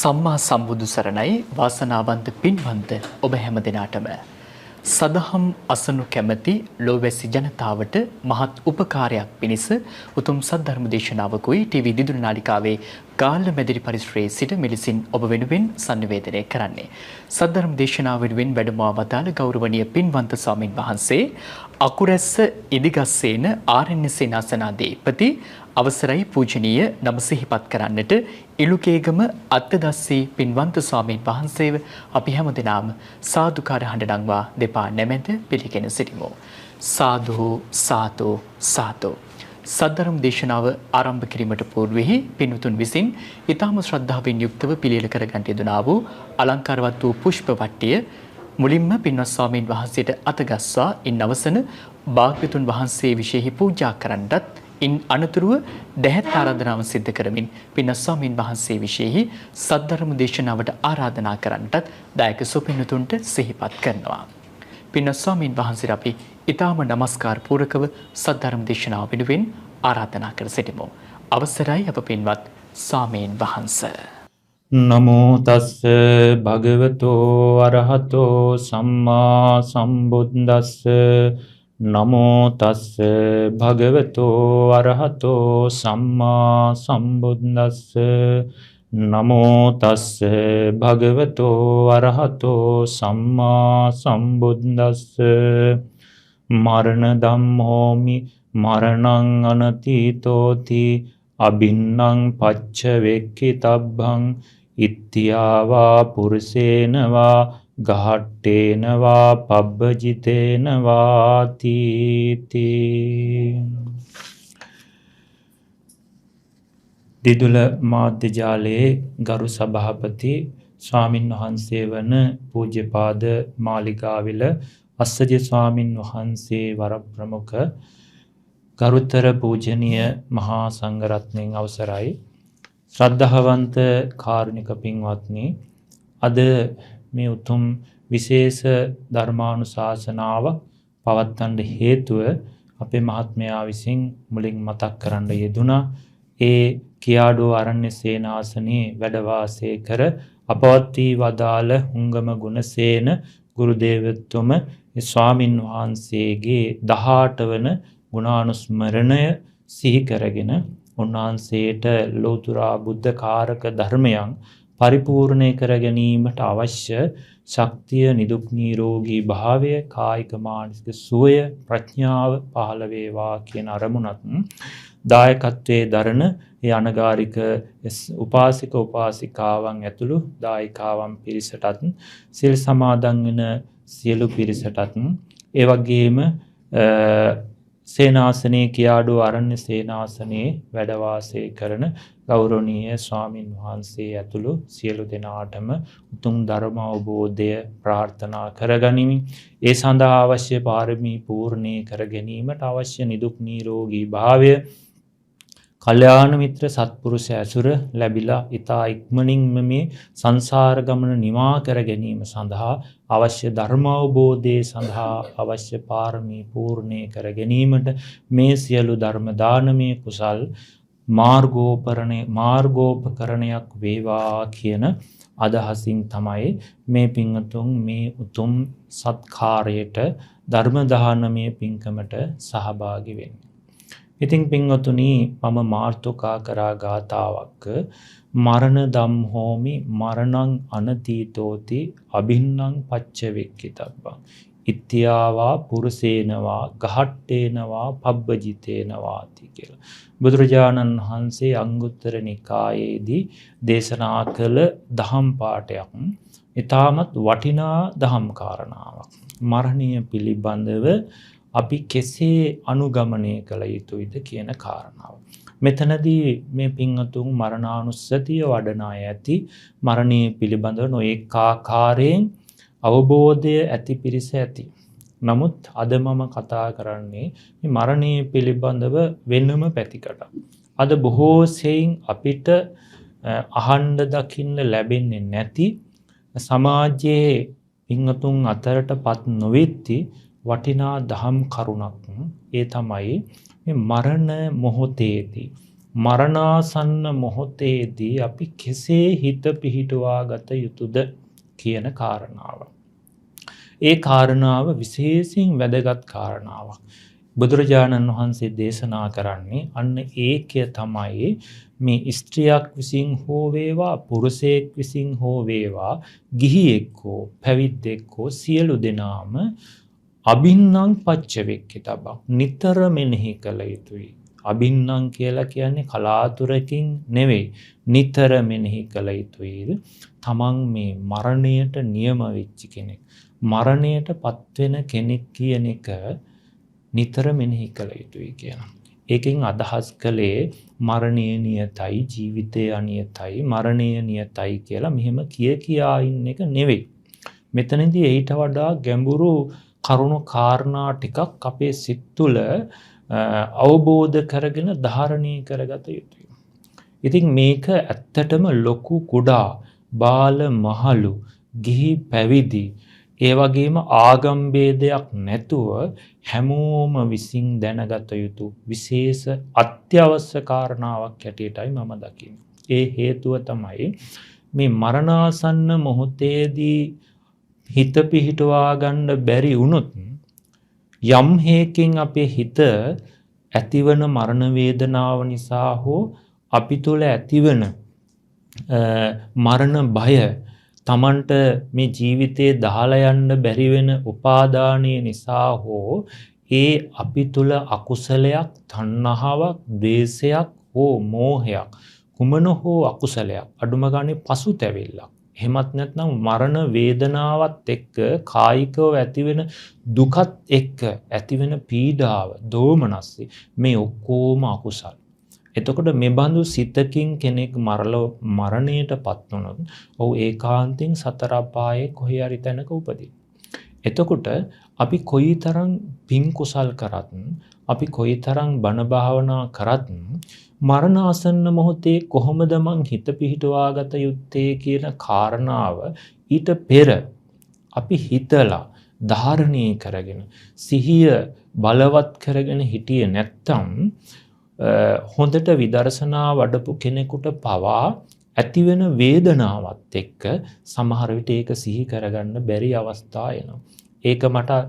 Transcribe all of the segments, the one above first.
සම්මා සම්බුදු සරණයි වාසනාවන්ත පින්වන්ත ඔබ හැම දිනාටම සදහම් අසනු කැමැති ලෝවැසි ජනතාවට මහත් උපකාරයක් පිණිස උතුම් සද්ධර්ම දේශනාවකුයි ටීවී දිදුල නාලිකාවේ ගාල්ල මැදිරි පරිසරයේ සිට මෙලෙසින් ඔබ වෙනුවෙන් sannivedanaya කරන්නේ සද්ධර්ම දේශනාව වෙනුවෙන් වැඩමවා වදාළ ගෞරවනීය පින්වන්ත ස්වාමින් වහන්සේ අකුරැස්ස ඉදිගස්සේන ආරණ්‍ය සේනාසනාධිපති අවසරයි පූජනීය නම සිහිපත් කරන්නට ඉලුකේගම අත්තදස්සී පින්වන්ත ස්වාමීන් වහන්සේව අපි හැමදෙනාම සාදුකාර හඬ නංවා දෙපා නැමෙත පිළිගෙන සිටිමු. සාදු සාදු සාදු. සද්ධර්ම දේශනාව ආරම්භ කිරීමට పూర్වෙහි පින්වතුන් විසින් ඊටම ශ්‍රද්ධාවෙන් යුක්තව පිළියෙල කරගන්න යෙදුනා වූ අලංකාරවත් වූ පුෂ්ප වට්ටිය මුලින්ම පින්වත් ස්වාමීන් වහන්සේට අතගස්වා ඉන් අවසන භාග්‍යතුන් වහන්සේ විශේෂ පූජා කරන්නත් ඉන් අනතුරුව දැහැත් ආරාධනාව සිදු කරමින් පින්වත් ස්වාමීන් වහන්සේ විශේෂ සද්ධර්ම දේශනාවට ආරාධනා කරන්නටත් දායක සුපින්තුන්ට සිහිපත් කරනවා. පින්වත් ස්වාමීන් වහන්සේට අපි ඊටම নমස්කාර පූරකව සද්ධර්ම දේශනාව වෙනුවෙන් ආරාධනා කර සිටිමු. අවසරයි අප පින්වත් ස්වාමීන් වහන්සේ. නමෝ තස්ස භගවතෝ අරහතෝ සම්මා සම්බුද්දස්ස නමෝ තස්ස භගවතෝ අරහතෝ සම්මා සම්බුද්දස්ස නමෝ තස්ස භගවතෝ අරහතෝ සම්මා සම්බුද්දස්ස මරණ ධම්මෝමි මරණං අනතීතෝති අබින්නං පච්ච වෙක්ඛිතබ්බං ඉත්‍යාවා පුරුෂේන වා ගහට්ටේන වා පබ්බජිතේන වාති දිදුල මාධ්‍ය ජාලයේ ගරු සභාපති ස්වාමින් වහන්සේ වන පූජ්‍යපාද මාලිගාවිල අස්සජ ස්වාමින් වහන්සේ වර ප්‍රමුඛ ගරුතර පූජනීය මහා සංඝරත්නයන් අවසරයි ශ්‍රද්ධාවන්ත කාරුණික පින්වත්නි අද මේ උතුම් විශේෂ ධර්මානුශාසනාව පවත්වන්න හේතුව අපේ මහත්මයා විසින් මුලින් මතක් කරන්න යෙදුනා ඒ කියාඩෝ ආරණ්‍ය සේනාසනයේ වැඩ වාසය කර අපවත් වී වදාළ හුංගම ගුණසේන ගුරුදේවතුම ස්වාමින් වහන්සේගේ 18 වන ගුණානුස්මරණය සිහි කරගෙන උන්වහන්සේට ලෝතුරා බුද්ධ කාරක ධර්මයන් පරිපූර්ණය කර ගැනීමට අවශ්‍ය ශක්තිය නිදුක් නිරෝගී භාවය කායික මානසික සුවය ප්‍රඥාව පහළ වේවා කියන අරමුණත් දායකත්වයේ දරන ඒ අනගාരിക උපාසික උපාසිකාවන් ඇතුළු දායිකාවන් පිරිසටත් සිල් සමාදන් වෙන සියලු පිරිසටත් ඒ වගේම සේනාසනයේ කියාඩෝ ආරණ්‍ය සේනාසනයේ වැඩ වාසය කරන ගෞරවනීය ස්වාමින් වහන්සේ ඇතුළු සියලු දෙනාටම උතුම් ධර්ම අවබෝධය ප්‍රාර්ථනා කරගනිමි. ඒ සඳහා අවශ්‍ය පාරමී පූර්ණේ කර ගැනීමට අවශ්‍ය නිදුක් නිරෝගී භාවය කල්යාණ මිත්‍ර සත්පුරුෂ ඇසුර ලැබිලා ඊතා ඉක්මනින්ම මේ සංසාර ගමන නිමා කර ගැනීම සඳහා අවශ්‍ය ධර්ම අවබෝධය සඳහා අවශ්‍ය පාරමී පූර්ණේ කර ගැනීමට මේ සියලු ධර්ම දානමය කුසල් මාර්ගෝපකරණයක් වේවා කියන අදහසින් තමයි මේ පින්වතුන් මේ උතුම් සත්කාරයට ධර්ම දානමය පින්කමට සහභාගී වෙන්නේ. ඉතින් පින්වතුනි මම මාර්තුකා කරා ගාතාවක් මරණ ධම්මෝමි මරණං අනතීතෝති අබින්නං පච්ච වෙක්ඛිතබ්බං ඉත්‍යාවා පුරුෂේනවා ගහට්ටේනවා පබ්බජිතේනවාති කියලා බුදුරජාණන් වහන්සේ අංගුත්තර නිකායේදී දේශනා කළ දහම් පාඨයක් ඊටමත් වටිනා දහම් කාරණාවක් මරණය පිළිබඳව අපි කෙසේ අනුගමනය කළ යුතුයිද කියන කාරණාව. මෙතනදී මේ පින්වතුන් මරණානුස්සතිය වඩනා ඇති මරණය පිළිබඳව නොඑක ආකාරයෙන් අවබෝධය ඇති පිරිස ඇති. නමුත් අද මම කතා කරන්නේ මේ මරණය පිළිබඳව වෙනම පැතිකඩක්. අද බොහෝ සෙයින් අපිට අහන්න දකින්න ලැබෙන්නේ නැති සමාජයේ පින්වතුන් අතරටපත් නොවෙති වටිනා දහම් කරුණක් ඒ තමයි මේ මරණ මොහොතේදී මරණාසන්න මොහොතේදී අපි කෙසේ හිත පිහිටුවා ගත යුතුද කියන කාරණාව. ඒ කාරණාව විශේෂයෙන් වැදගත් කාරණාවක්. බුදුරජාණන් වහන්සේ දේශනා කරන්නේ අන්න ඒකය තමයි මේ ස්ත්‍රියක් විසින් හෝ වේවා පුරුෂයෙක් විසින් හෝ වේවා ගිහියෙක් හෝ පැවිද්දෙක් හෝ සියලු දෙනාම අභින්නම් පච්චවෙක්කිතබ්බං නිතර මෙනෙහි කළ යුතුයි. අභින්නම් කියලා කියන්නේ කලාතුරකින් නෙවෙයි නිතර මෙනෙහි කළ යුතුයි. තමන් මේ මරණයට නියම වෙච්ච කෙනෙක්. මරණයට පත්වෙන කෙනෙක් කියන එක නිතර මෙනෙහි කළ යුතුයි කියනවා. ඒකෙන් අදහස් කළේ මරණය නියතයි ජීවිතය අනියතයි මරණය නියතයි කියලා මෙහෙම කියා ඉන්න එක නෙවෙයි. මෙතනදී ඊට වඩා ගැඹුරු කරුණු කාරණා ටිකක් අපේ සිත් තුළ අවබෝධ කරගෙන ධාරණය කරගත යුතුයි. ඉතින් මේක ඇත්තටම ලොකු කුඩා බාල මහලු ගිහි පැවිදි ඒ වගේම ආගම් ભેදයක් නැතුව හැමෝම විසින් දැනගත යුතු විශේෂ අත්‍යවශ්‍ය කාරණාවක් හැටියටයි මම දකින්නේ. ඒ හේතුව තමයි මේ මරණාසන්න මොහොතේදී හිත පිහිටවා ගන්න බැරි වුණොත් යම් හේකින් අපේ හිත ඇතිවන මරණ වේදනාව නිසා හෝ අපි තුළ ඇතිවන මරණ බය තමන්ට මේ ජීවිතේ දහලා යන්න බැරි වෙන උපාදානයේ නිසා හෝ ඒ අපි තුළ අකුසලයක් තණ්හාවක් ද්වේෂයක් හෝ මෝහයක් කුමන හෝ අකුසලයක් අඩුම ගානේ පසුතැවිල්ලක් එහෙමත් නැත්නම් මරණ වේදනාවත් එක්ක කායිකව ඇතිවෙන දුකත් එක්ක ඇතිවෙන පීඩාව දෝමනස්සි මේ ඔක්කොම අකුසල්. එතකොට මේ බඳු සිතකින් කෙනෙක් මරණයටපත් වුණොත් ඔහු ඒකාන්තයෙන් සතර අපායේ කොහේ හරි තැනක උපදින. එතකොට අපි කොයිතරම් පින් කුසල් කරත් අපි කොයිතරම් බණ භාවනා කරත් මරණාසන්න මොහොතේ කොහොමද මං හිත පිහිටවා ගත යුත්තේ කියන කාරණාව ඊට පෙර අපි හිතලා ධාරණය කරගෙන සිහිය බලවත් කරගෙන හිටියේ නැත්තම් හොඳට විදර්ශනා වඩපු කෙනෙකුට පවා ඇතිවෙන වේදනාවත් එක්ක සමහර විට ඒක සිහි කරගන්න බැරි අවස්ථා එනවා. ඒක මට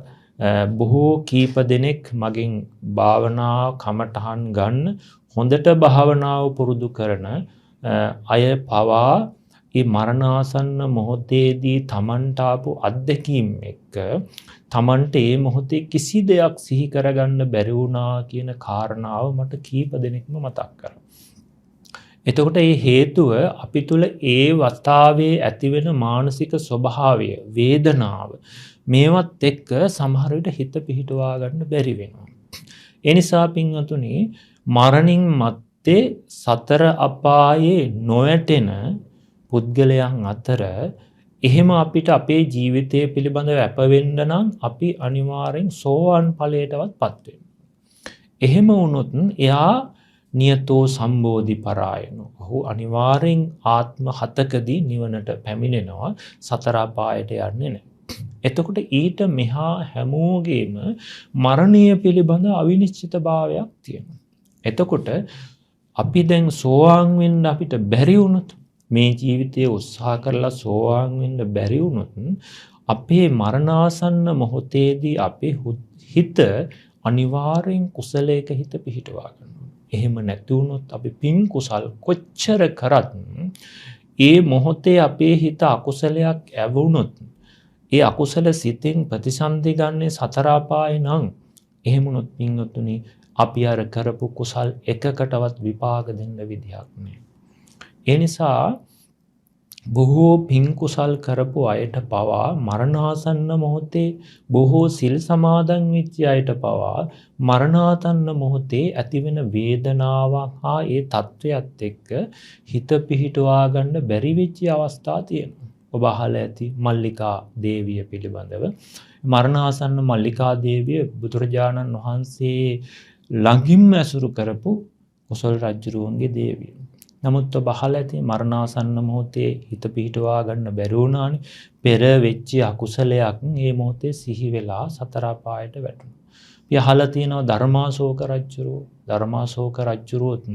බොහෝ කීප දෙනෙක් මගෙන් භාවනා කමටහන් ගන්න හොඳට භාවනාව පුරුදු කරන අය පවා මේ මරණාසන්න මොහොතේදී තමන්ට ආපු අත්දැකීම් එක්ක තමන්ට මේ මොහොතේ කිසි දෙයක් සිහි කරගන්න බැරි වුණා කියන කාරණාව මට කීප දෙනෙක්ම මතක් කරා. එතකොට මේ හේතුව අපි තුල ඒ වස්තාවේ ඇතිවෙන මානසික ස්වභාවය වේදනාව මේවත් එක්ක සමහර විට හිත පිහිටවා ගන්න බැරි වෙනවා. ඒ නිසා පින්වතුනි මරණින් මත්තේ සතර අපායේ නොයැටෙන පුද්ගලයන් අතර එහෙම අපිට අපේ ජීවිතය පිළිබඳව අප වෙන්න නම් අපි අනිවාර්යෙන් සෝවාන් ඵලයටවත්පත් වෙන්න. එහෙම වුණොත් එයා නියතෝ සම්බෝධි පරායනෝ. ඔහු අනිවාර්යෙන් ආත්ම 7කදී නිවනට පැමිණෙනවා සතර අපායට යන්නේ නැහැ. එතකොට ඊට මෙහා හැමෝගෙම මරණය පිළිබඳ අවිනිශ්චිතභාවයක් තියෙනවා. එතකොට අපි දැන් සෝවාන් වෙන්න අපිට බැරි වුණොත් මේ ජීවිතයේ උත්සාහ කරලා සෝවාන් වෙන්න බැරි වුණොත් අපේ මරණාසන්න මොහොතේදී අපේ හිත අනිවාර්යෙන් කුසලයක හිත පිහිටවා ගන්නවා. එහෙම නැති වුණොත් අපි පින් කුසල් කොච්චර කරත් ඒ මොහොතේ අපේ හිත අකුසලයක් ඇවුනොත් ඒ අකුසල සිතෙන් ප්‍රතිසන්දි ගන්නේ සතර අපායේ නම් එහෙම වුණොත් පින්වතුනි අපි අර කරපු කුසල් එකකටවත් විපාක දෙන්න විදියක් නෑ. ඒ නිසා බොහෝ පින් කුසල් කරපු අයට පවා මරණාසන්න මොහොතේ බොහෝ සිල් සමාදන් වෙච්ච අයට පවා මරණාසන්න මොහොතේ ඇතිවෙන වේදනාවක් හා ඒ තත්වයක් එක්ක හිත පිහිටවා ගන්න බැරි වෙච්ච අවස්ථා තියෙනවා. ඔබ අහලා ඇති මල්ලිකා දේවිය පිළිබඳව. මරණාසන්න මල්ලිකා දේවිය බුදුරජාණන් වහන්සේ ළඟින්ම ඇසුරු කරපු කුසල රජුරුවන්ගේ දේවිය. නමුත් ඔබ අහලා ඇති මරණාසන්න මොහොතේ හිත පිහිටවා ගන්න බැරි වුණානේ. පෙර වෙච්ච අකුසලයක් මේ මොහොතේ සිහි වෙලා සතර අපායට වැටුණා. අපි අහලා තියෙනවා ධර්මාශෝක රජුරුව. ධර්මාශෝක රජුරුවත්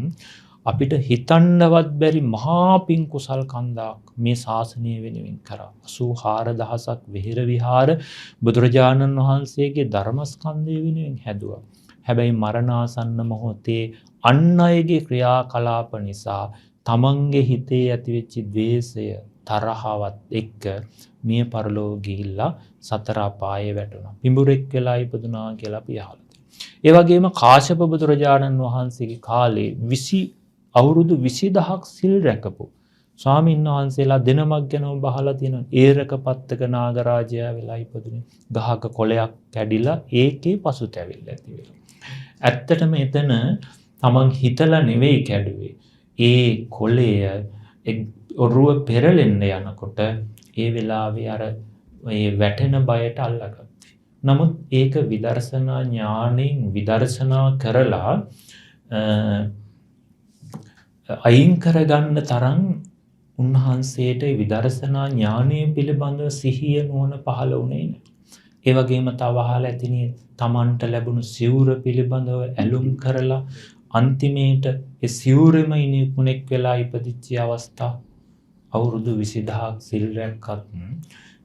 අපිට හිතන්නවත් බැරි මහා පින් කුසල් කන්දක් මේ ශාසනය වෙනුවෙන් කරා. 84000ක් විහෙර විහාර බුදුරජාණන් වහන්සේගේ ධර්මස්කන්ධය වෙනුවෙන් හැදුවා. හැබැයි මරණාසන්න මොහොතේ අන් අයගේ ක්‍රියාකලාප නිසා තමන්ගේ හිතේ ඇතිවෙච්ච ද්වේෂය තරහවත් එක්ක මිය පරලෝ ගිහිල්ලා සතර අපායේ වැටුණා. පිඹුරෙක් වෙලා ඉපදුනා කියලා අපි අහලා තියෙනවා. ඒ වගේම කාශ්‍යප බුදුරජාණන් වහන්සේගේ කාලේ අවුරුදු 20000ක් සිල් රැකපු ස්වාමීන් වහන්සේලා දෙනමක් ගැනම බහලා තියෙනවා. ඒරක පත්තක නාගරාජයා වෙලා ඉපදුනේ. ගහක කොළයක් කැඩිලා ඒකේ පසුතැවිල්ල ඇති වෙලා. ඇත්තටම එතන තමන් හිතලා නෙවෙයි කැඩුවේ. ඒ කොළය ඔරුව පෙරලෙන්න යනකොට ඒ වෙලාවේ අර ඒ වැටෙන බයට අල්ලගත්තා. නමුත් ඒක විදර්ශනා ඥාණයෙන් විදර්ශනා කරලා අයින් කරගන්න තරම් උන්වහන්සේට විදර්ශනා ඥානය පිළිබඳව සිහිය නුවණ පහළ වුණේ නැහැ. ඒ වගේම තව අහලා ඇතිනේ තමන්ට ලැබුණු සිවුර පිළිබඳව ඇලුම් කරලා අන්තිමේට ඒ සිවුරෙම ඉනිකුණෙක් වෙලා ඉපදිච්ච අවස්ථා අවුරුදු 20000ක් සිල් රැක්කත්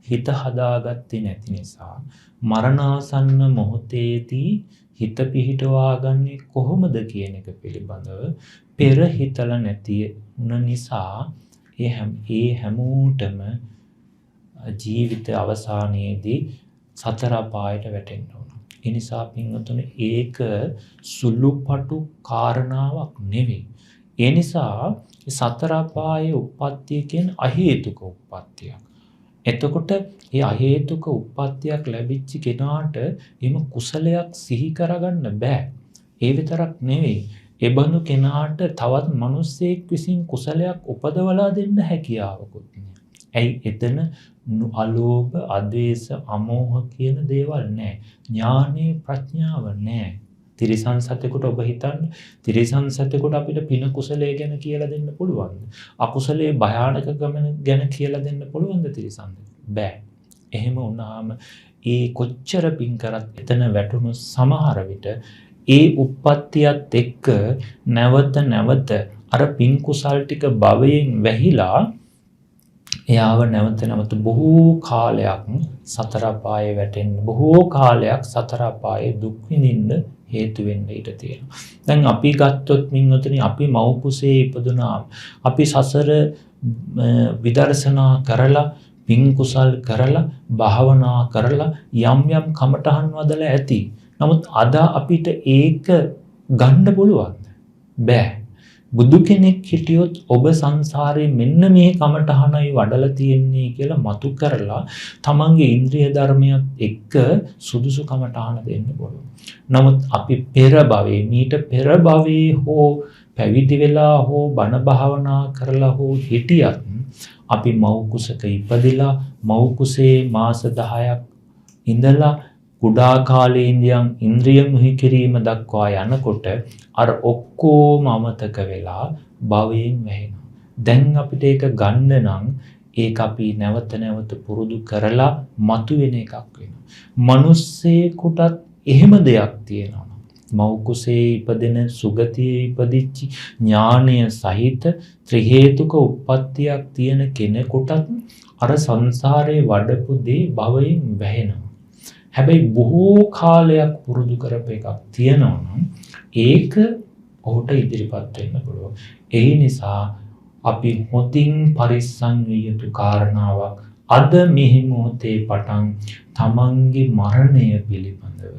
හිත හදාගත්තේ නැති නිසා මරණාසන්න මොහොතේදී හිත පිහිටවා ගන්නේ කොහොමද කියන එක පිළිබඳව පෙර හිතලා නැති වුණ නිසා ඒ හැමෝටම ජීවිත අවසානයේදී සතර අපායට වැටෙන්න ඕන. ඒ නිසා පින්වතුනි ඒක සුළුපටු කාරණාවක් නෙවෙයි. ඒ නිසා සතර අපායේ උප්පත්තිය කියන්නේ අහේතුක උප්පත්තියක්. එතකොට මේ අහේතුක උප්පත්තියක් ලැබිච්ච කෙනාට එම කුසලයක් සිහි කරගන්න බෑ. ඒ විතරක් නෙවෙයි. ඒ බඳු කෙනාට තවත් මිනිස්සෙක් විසින් කුසලයක් උපදවලා දෙන්න හැකියාවකුත් නෑ. ඇයි එතන අලෝභ, අද්වේෂ, අමෝහ කියන දේවල් නෑ. ඥානේ ප්‍රඥාව නෑ. තිරිසන් සතෙකුට ඔබ හිතන්න තිරිසන් සතෙකුට අපිට පින කුසලයේ ගැන කියලා දෙන්න පුළුවන්ද? අකුසලයේ භයානකකම ගැන කියලා දෙන්න පුළුවන්ද තිරිසන්ට? බෑ. එහෙම වුණාම ඒ කොච්චර පින් කරත් එතන වැටුණු සමහර විට ඒ උප්පත්තියත් එක්ක නැවත අර පින් කුසල් ටික භවයෙන් වැහිලා එයාව නැවත බොහෝ කාලයක් සතර අපායේ වැටෙන්න බොහෝ කාලයක් සතර අපායේ දුක් විඳින්න හේතු වෙන්න ඉඩ තියෙනවා. දැන් අපි ගත්තොත් මින්වතුනි අපි මව් කුසේ ඉපදුනා අපි සසර විදර්ශනා කරලා පින් කුසල් කරලා භාවනා කරලා යම් කමටහන් වදලා ඇති. නමුත් අද අපිට ඒක ගන්න පුළුවන්ද? බෑ. බුදු කෙනෙක් හිටියොත් ඔබ සංසාරේ මෙන්න මේ කමටහනයි වඩලා තියෙන්නේ කියලා මතු කරලා තමන්ගේ ඉන්ද්‍රිය ධර්මයක් එක්ක සුදුසු කමටහන දෙන්න පුළුවන්. නමුත් අපි පෙර භවයේ මීට පෙර භවයේ හෝ පැවිදි වෙලා හෝ බණ භාවනා කරලා හෝ හිටියත් අපි මව් කුසක ඉපදිලා මව් කුසේ මාස 10ක් ඉඳලා කුඩා කාලේ ඉඳන් ඉන්ද්‍රිය මුහි කිරීම දක්වා යනකොට අර ඔක්කොම අමතක වෙලා භවයෙන් වැහෙනවා. දැන් අපිට ඒක ගන්න නම් ඒක අපි නැවත පුරුදු කරලා මතුවෙන එකක් වෙනවා. මිනිස්සෙකුටත් එහෙම දෙයක් තියෙනවා. මව් කුසේ ඉපදෙන සුගතියේ ඉපදිච්ච ඥානය සහිත ත්‍රි හේතුක උප්පත්තියක් තියෙන කෙනෙකුටත් අර සංසාරේ වඩපු දේ භවයෙන් වැහෙනවා. හැබැයි බොහෝ කාලයක් පුරුදු කරපු එකක් තියෙනවා නම් ඒක ඔහුට ඉදිරිපත් වෙන්න පුළුවන්. ඒ නිසා අපි හොඳින් පරිස්සම් විය යුතු කාරණාවක් අද මෙහි මොහොතේ පටන් තමන්ගේ මරණය පිළිබඳව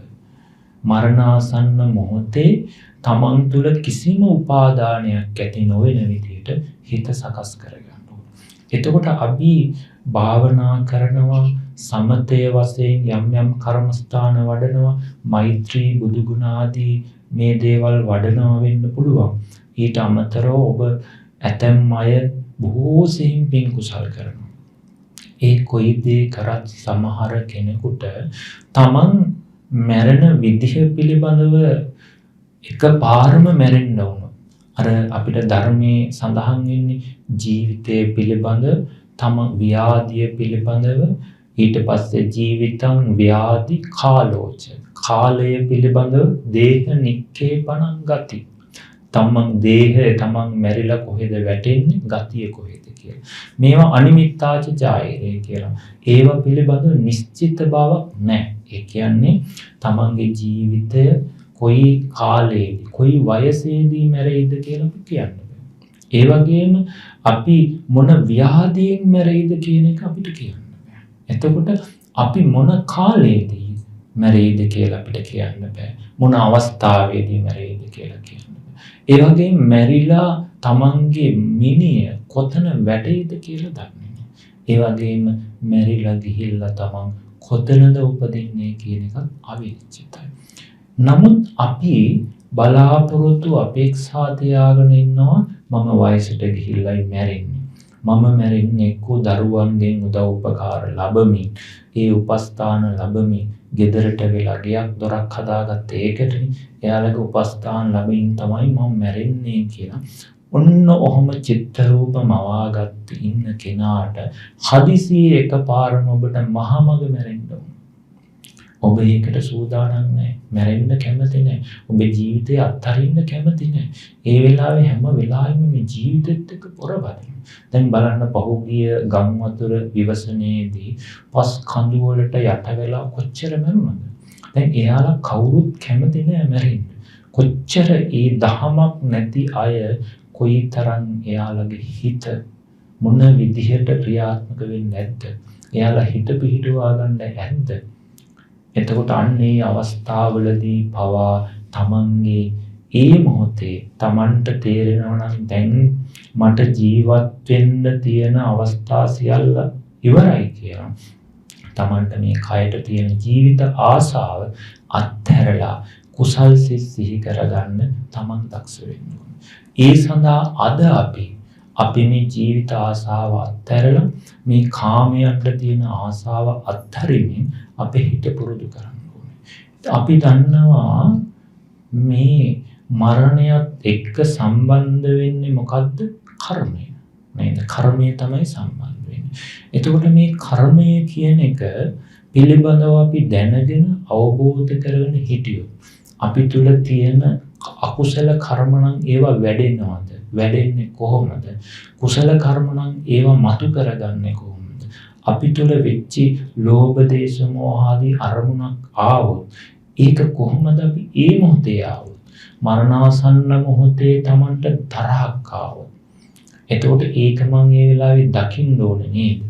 මරණාසන්න මොහොතේ තමන් තුළ කිසිම උපාදානයක් ඇති නොවන විදිහට හිත සකස් කරගන්න ඕනේ. එතකොට අපි භාවනා කරනවා සමතය වශයෙන් යම් කර්මස්ථාන වඩනවා මෛත්‍රී බුදුගුණ ආදී මේ දේවල් වඩනවා වෙන්න පුළුවන්. ඊට අමතරව ඔබ ඇතැම් අය බොහෝ සෙයින් පින් කුසල් කරනවා. ඒ කොයි දේ කරත් සමහර කෙනෙකුට තමන් මැරෙන විදිහ පිළිබඳව එකපාරම මැරෙන්න ඕන. අර අපිට ධර්මයේ සඳහන් වෙන්නේ ජීවිතය පිළිබඳ තම ව්‍යාධිය පිළිබඳව ඊට පස්සේ ජීවිතං ව්‍යාධි කාලෝච කාලය පිළිබඳව දේහ නික්කේපණං ගති තමන් දේහය තමන් මැරිලා කොහෙද වැටෙන්නේ ගතිය කොහෙද කියලා. මේවා අනිමිත්තාච ජායරේ කියලා. ඒවා පිළිබඳව නිශ්චිත බවක් නැහැ. ඒ කියන්නේ තමන්ගේ ජීවිතය කොයි කාලයේදී කොයි වයසේදී මැරෙයිද කියලා කියන්න බෑ. ඒ වගේම අපි මොන ව්‍යාධියෙන් මැරෙයිද කියන එක අපිට කියන්න බෑ. එතකොට අපි මොන කාලයේදී මැරෙයිද කියලා අපිට කියන්න බෑ. මොන අවස්ථාවේදී මැරෙයිද කියලා කියන්න බෑ. ඒ වගේම මැරිලා තමන්ගේ මිනිය කොතන වැටෙයිද කියලා දන්නේ නැහැ. ඒ වගේම මැරිලා ගිහිල්ලා තමන් කොතනද උපදින්නේ කියන එකත් අවිනිශ්චිතයි. නමුත් අපි බලාපොරොත්තු අපේක්ෂා තියාගෙන ඉන්නවා මම වයසට ගිහිල්ලායි මැරෙන්නේ. මම මැරෙන්නේ එක්කෝ දරුවන්ගෙන් උදව් උපකාර ලැබමින්, ඒ උපස්ථාන ලැබමින්, ගෙදරට වෙලා ගයක් දොරක් හදාගත්ත ඒකටනේ. එයාලගේ උපස්ථාන ලැබමින් තමයි මම මැරෙන්නේ කියලා. ඔන්න ඔහොම චිත්ත රූප මවාගත්ත ඉන්න කෙනාට හදිසියේ එකපාරම ඔබට මහමග මැරෙන්න ඕන. ඔබ ඒකට සූදානම් නැහැ. මැරෙන්න කැමති නැහැ. ඔබේ ජීවිතය අත්හරින්න කැමති නැහැ. ඒ වෙලාවේ හැම වෙලාවෙම මේ ජීවිතෙත් එක්ක පොරබදින. දැන් බලන්න පහුගිය ගම් වතුර විවසනයේදී පස් කඳු වලට යට වෙලා කොච්චර මැරුණාද? දැන් එයාලා කවුරුත් කැමති නැහැ මැරෙන්න. කොච්චර ඒ දහමක් නැති අය කොයිතරම් එයාලගේ හිත මොන විදිහට ක්‍රියාත්මක වෙන්නේ නැද්ද? එයාලා හිත පිහිටුවා ගන්න ඇද්ද? එතකොට අන්නේ අවස්ථාවලදී පවා තමන්ගේ ඒ මොහොතේ තමන්ට තේරෙනවා නම් දැන් මට ජීවත් වෙන්න තියෙන අවස්ථා සියල්ල ඉවරයි කියලා. තමන්ට මේ කයට තියෙන ජීවිත ආසාව අත්හැරලා කුසල් සිහි කරගන්න තමන් දක්ෂ වෙන්න ඕනේ. ඒ සඳහා අද අපි මේ ජීවිත ආසාව අත්හැරලා මේ කාමයන්ට තියෙන ආසාව අත්හරින්න අපේ හිත පුරුදු කරන්න ඕනේ. අපි දන්නවා මේ මරණයත් එක්ක සම්බන්ධ වෙන්නේ මොකද්ද? කර්මය. නේද? කර්මය තමයි සම්බන්ධ වෙන්නේ. එතකොට මේ කර්මය කියන එක පිළිබඳව අපි දැනගෙන අවබෝධ කරගෙන හිටියොත් අපි තුල තියෙන අකුසල කර්ම නම් ඒවා වැඩෙනවද? වැඩෙන්නේ කොහොමද? කුසල කර්ම නම් ඒවා මතු කරගන්නේ කොහොමද? අපි තුල වෙච්චි ලෝභ දේශ මොහ ආදී අරමුණක් ආවොත් ඒක කොහොමද අපි ඒ මොහොතේ ආවොත් මරණාසන්න මොහොතේ Tamanට තරහක් ආවොත් එතකොට ඒක මම ඒ වෙලාවේ දකින්න ඕනේ නේද?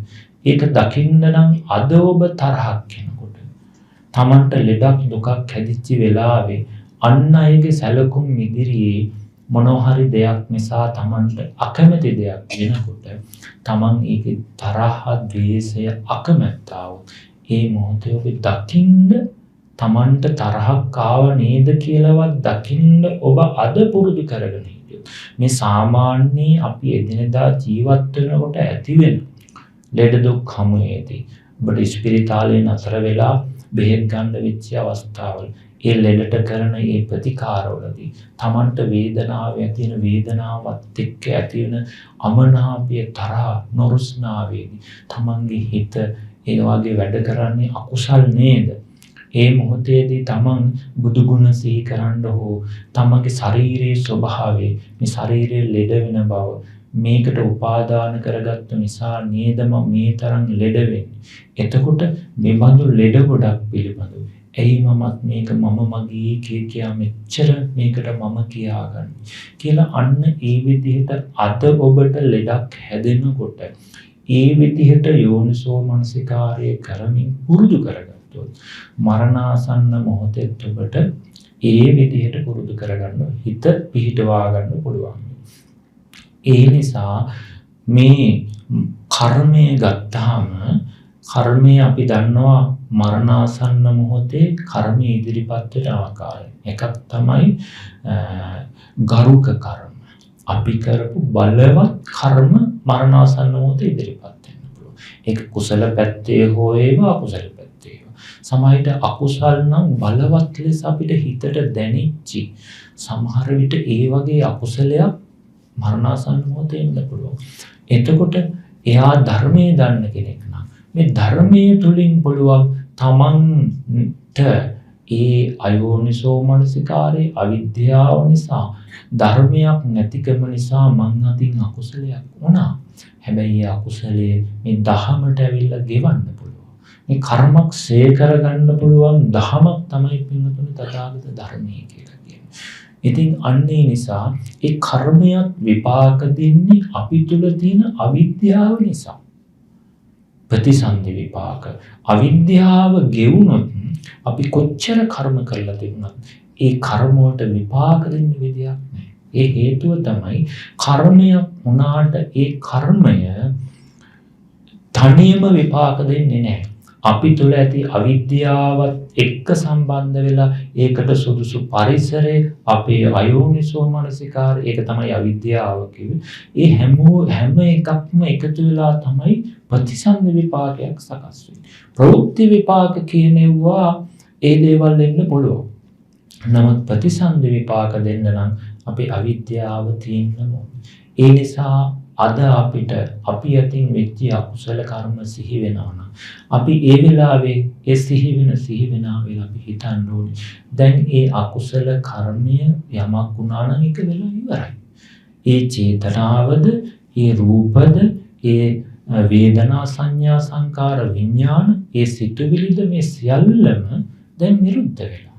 ඒක දකින්න නම් අද ඔබ තරහක් වෙනකොට Tamanට ලෙඩක් දුකක් හැදිච්ච වෙලාවේ අන් අයගේ සැලකුම් ඉදිරියේ මොනවා හරි දෙයක් නිසා Tamanට අකමැති දෙයක් වෙනකොට Taman ඒකේ තරහ, ද්වේෂය, අකමැත්තව ඒ මොහොතේ ඔබ දකින්න Tamanට තරහක් ආව නේද කියලාවත් දකින්න ඔබ අද පුරුදු කරගෙන හිටියොත් මේ සාමාන්‍ය අපි එදිනදා ජීවත් වෙනකොට ඇති වෙන ලෙඩ දුක් හමුවේදී ඔබට ස්පිරිතාලේ නතර වෙලා බෙහෙත් ගන්න වෙච්ච අවස්ථාවල ඒ ලෙඩට කරන ඒ ප්‍රතිකාරවලදී Tamanට වේදනාව ඇති වෙන වේදනාවත් එක්ක ඇති වෙන අමනාපය තරහ නොරුස්නාවේදී Tamanගේ හිත ඒ වගේ වැඩ කරන්නේ අකුසල් නේද? ඒ මොහොතේදී Taman බුදු ගුණ සිහි කරන්න හෝ තමන්ගේ ශාරීරික ස්වභාවය මේ ශරීරයේ ලෙඩ වෙන බව මේකට උපාදාන කරගත්තු නිසා නේද මම මේ තරම් ලෙඩ වෙන්නේ. එතකොට මේ බඳු ලෙඩ ගොඩක් පිළිබඳව ඇයි මමත් මේක මම මගේ කියා මෙච්චර මේකට මම කියාගන්නේ කියලා අන්න ඒ විදිහට අද ඔබට ලෙඩක් හැදෙනකොට ඒ විදිහට යෝනිසෝ මනසිකාරය කරමින් පුරුදු කරගත්තොත් මරණාසන්න මොහොතේ ඔබට ඒ විදිහට පුරුදු කරගන්න හිත පිහිටවා ගන්න පුළුවන්. ඒ නිසා මේ කර්මය ගත්තාම කර්මය අපි දන්නවා මරණාසන්න මොහොතේ කර්මය ඉදිරිපත් වෙන ආකාරය. එකක් තමයි ගරුක කර්ම. අපි කරපු බලවත් කර්ම මරණාසන්න මොහොතේ ඉදිරිපත් වෙන්න පුළුවන්. ඒක කුසල පැත්තේ හෝ ඒවා අකුසල පැත්තේ. සමහරවිට අකුසල් නම් බලවත් ලෙස අපිට හිතට දැනෙච්චි. සමහර විට ඒ වගේ අකුසලයක් මරණාසන්න මොහොතේ ඉන්න පුළුවන්. එතකොට එයා ධර්මයේ දන්න කෙනෙක් නම් මේ ධර්මයේ තුලින් පුළුවන් තමන්ට ඒ අයෝනිසෝ මනසිකාරේ අවිද්‍යාව නිසා ධර්මයක් නැතිකම නිසා මං අතින් අකුසලයක් වුණා. හැබැයි ඒ අකුසලයේ මේ දහමට ඇවිල්ලා ගෙවන්න පුළුවන්. මේ කර්මක් සේ කරගන්න පුළුවන් දහමක් තමයි පින්වතුනි තථාගත ධර්මයේ කියලා කියන්නේ. ඉතින් අන්නේ නිසා ඒ කර්මයක් විපාක දෙන්නේ අපි තුල තියෙන අවිද්‍යාව නිසා. ප්‍රතිසන්දි විපාක. අවිද්‍යාව ගෙවුනොත් අපි කොච්චර කර්ම කරලා තිබුණත් ඒ කර්ම වලට විපාක දෙන්න විදියක් නැහැ. ඒ හේතුව තමයි කර්මයක් වුණාට ඒ කර්මය තනියම විපාක දෙන්නේ නැහැ. අපි තුල ඇති අවිද්‍යාවත් එක්ක සම්බන්ධ වෙලා ඒකට සුදුසු පරිසරය අපේ අයෝනිසෝ මනසිකාර ඒක තමයි අවිද්‍යාව කිව්වේ. ඒ හැම එකක්ම එකතු වෙලා තමයි ප්‍රතිසන්දි විපාකයක් සකස් වෙන්නේ. ප්‍රවෘත්ති විපාක කියනවා ඒ දේවල් දෙන්න පුළුවන්. නමුත් ප්‍රතිසන්දි විපාක දෙන්න නම් අපේ අවිද්‍යාව තියෙන්න ඕනේ. ඒ නිසා අද අපිට අපි අතින් වෙච්ච අකුසල කර්ම සිහි වෙනවා නම් අපි ඒ වෙලාවේ ඒ සිහි වෙන අපි හිතන්න ඕනේ. දැන් ඒ අකුසල කර්මය යමක් වුණා නම් ඒක වෙලා ඉවරයි. ඒ චේතනාවද, ඒ රූපද, ඒ වේදනා සංඥා සංකාර විඥාන, ඒ සිතුවිලිද මේ සියල්ලම දැන් නිරුද්ධ වෙලා.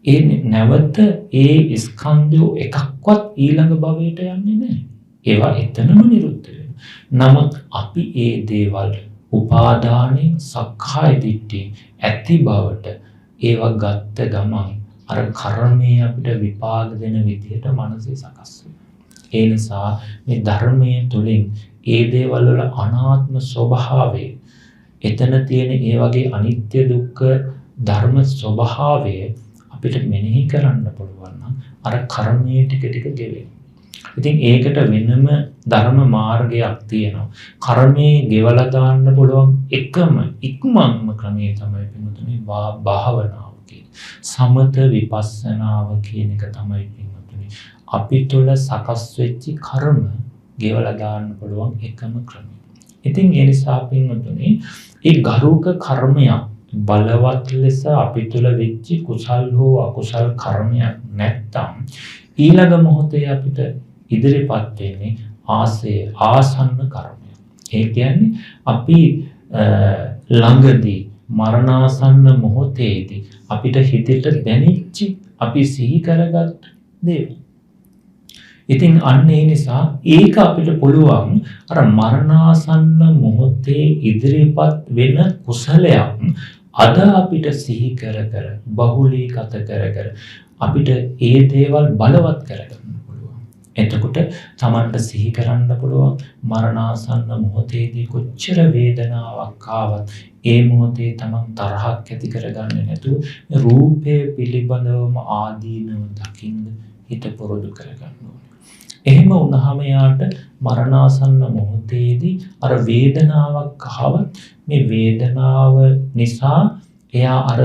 ඒ නැවත ඒ ස්කන්ධය එකක්වත් ඊළඟ භවයට යන්නේ නැහැ. ඒවා එතනම නිරුද්ධ වෙනවා. නමුත් අපි ඒ දේවල් උපාදානෙන් සක්කාය දිට්ඨිය ඇති බවට ඒවා ගත්ත ගමන් අර කර්මයේ අපිට විපාක දෙන විදිහට මනසේ සකස් වෙනවා. ඒ නිසා මේ ධර්මයේ තුලින් ඒ දේවල් වල අනාත්ම ස්වභාවය එතන තියෙන ඒ වගේ අනිත්‍ය දුක්ඛ ධර්ම ස්වභාවය අපිට මෙනෙහි කරන්න පුළුවන් නම් අර කර්මයේ ටික ටික ගෙවෙනවා. ඉතින් ඒකට වෙනම ධර්ම මාර්ගයක් තියෙනවා. කර්මයේ ගෙවලා දාන්න පුළුවන් එකම ඉක්මන්ම ක්‍රමය තමයි පින්වතුනි භාවනාව කියන්නේ. සමත විපස්සනාව කියන එක තමයි පින්වතුනි අපි තුළ සකස් වෙච්ච කර්ම ගෙවලා දාන්න පුළුවන් එකම ක්‍රමය. ඉතින් ඒ නිසා පින්වතුනි ඒ ගරුක කර්මයක් බලවත් ලෙස අපි තුළ වෙච්ච කුසල් හෝ අකුසල් කර්මයක් නැත්තම් ඊළඟ මොහොතේ අපිට ඉදිරිපත් වෙන්නේ ආසන්න කර්මය. ඒ කියන්නේ අපි ළඟදී මරණාසන්න මොහොතේදී අපිට හිතට දැනෙච්ච අපි සිහි කරගත් දේ. ඉතින් අන්න ඒ නිසා ඒක අපිට පුළුවන් අර මරණාසන්න මොහොතේ ඉදිරිපත් වෙන කුසලයක් අද අපිට සිහි කර බහුලීගත කර අපිට ඒ දේවල් බලවත් කරගන්න. එතකොට තමන්ට සිහි කරන්න පුළුවන් මරණාසන්න මොහොතේදී කොච්චර වේදනාවක් ආවත් ඒ මොහොතේ තමන් තරහක් ඇති කරගන්නේ නැතුව රූපය පිළිබඳවම ආදීනව දකින්න හිත පුරුදු කරගන්න ඕනේ. එහෙම වුණාම යාට මරණාසන්න මොහොතේදී අර වේදනාවක් ආවත් මේ වේදනාව නිසා එයා අර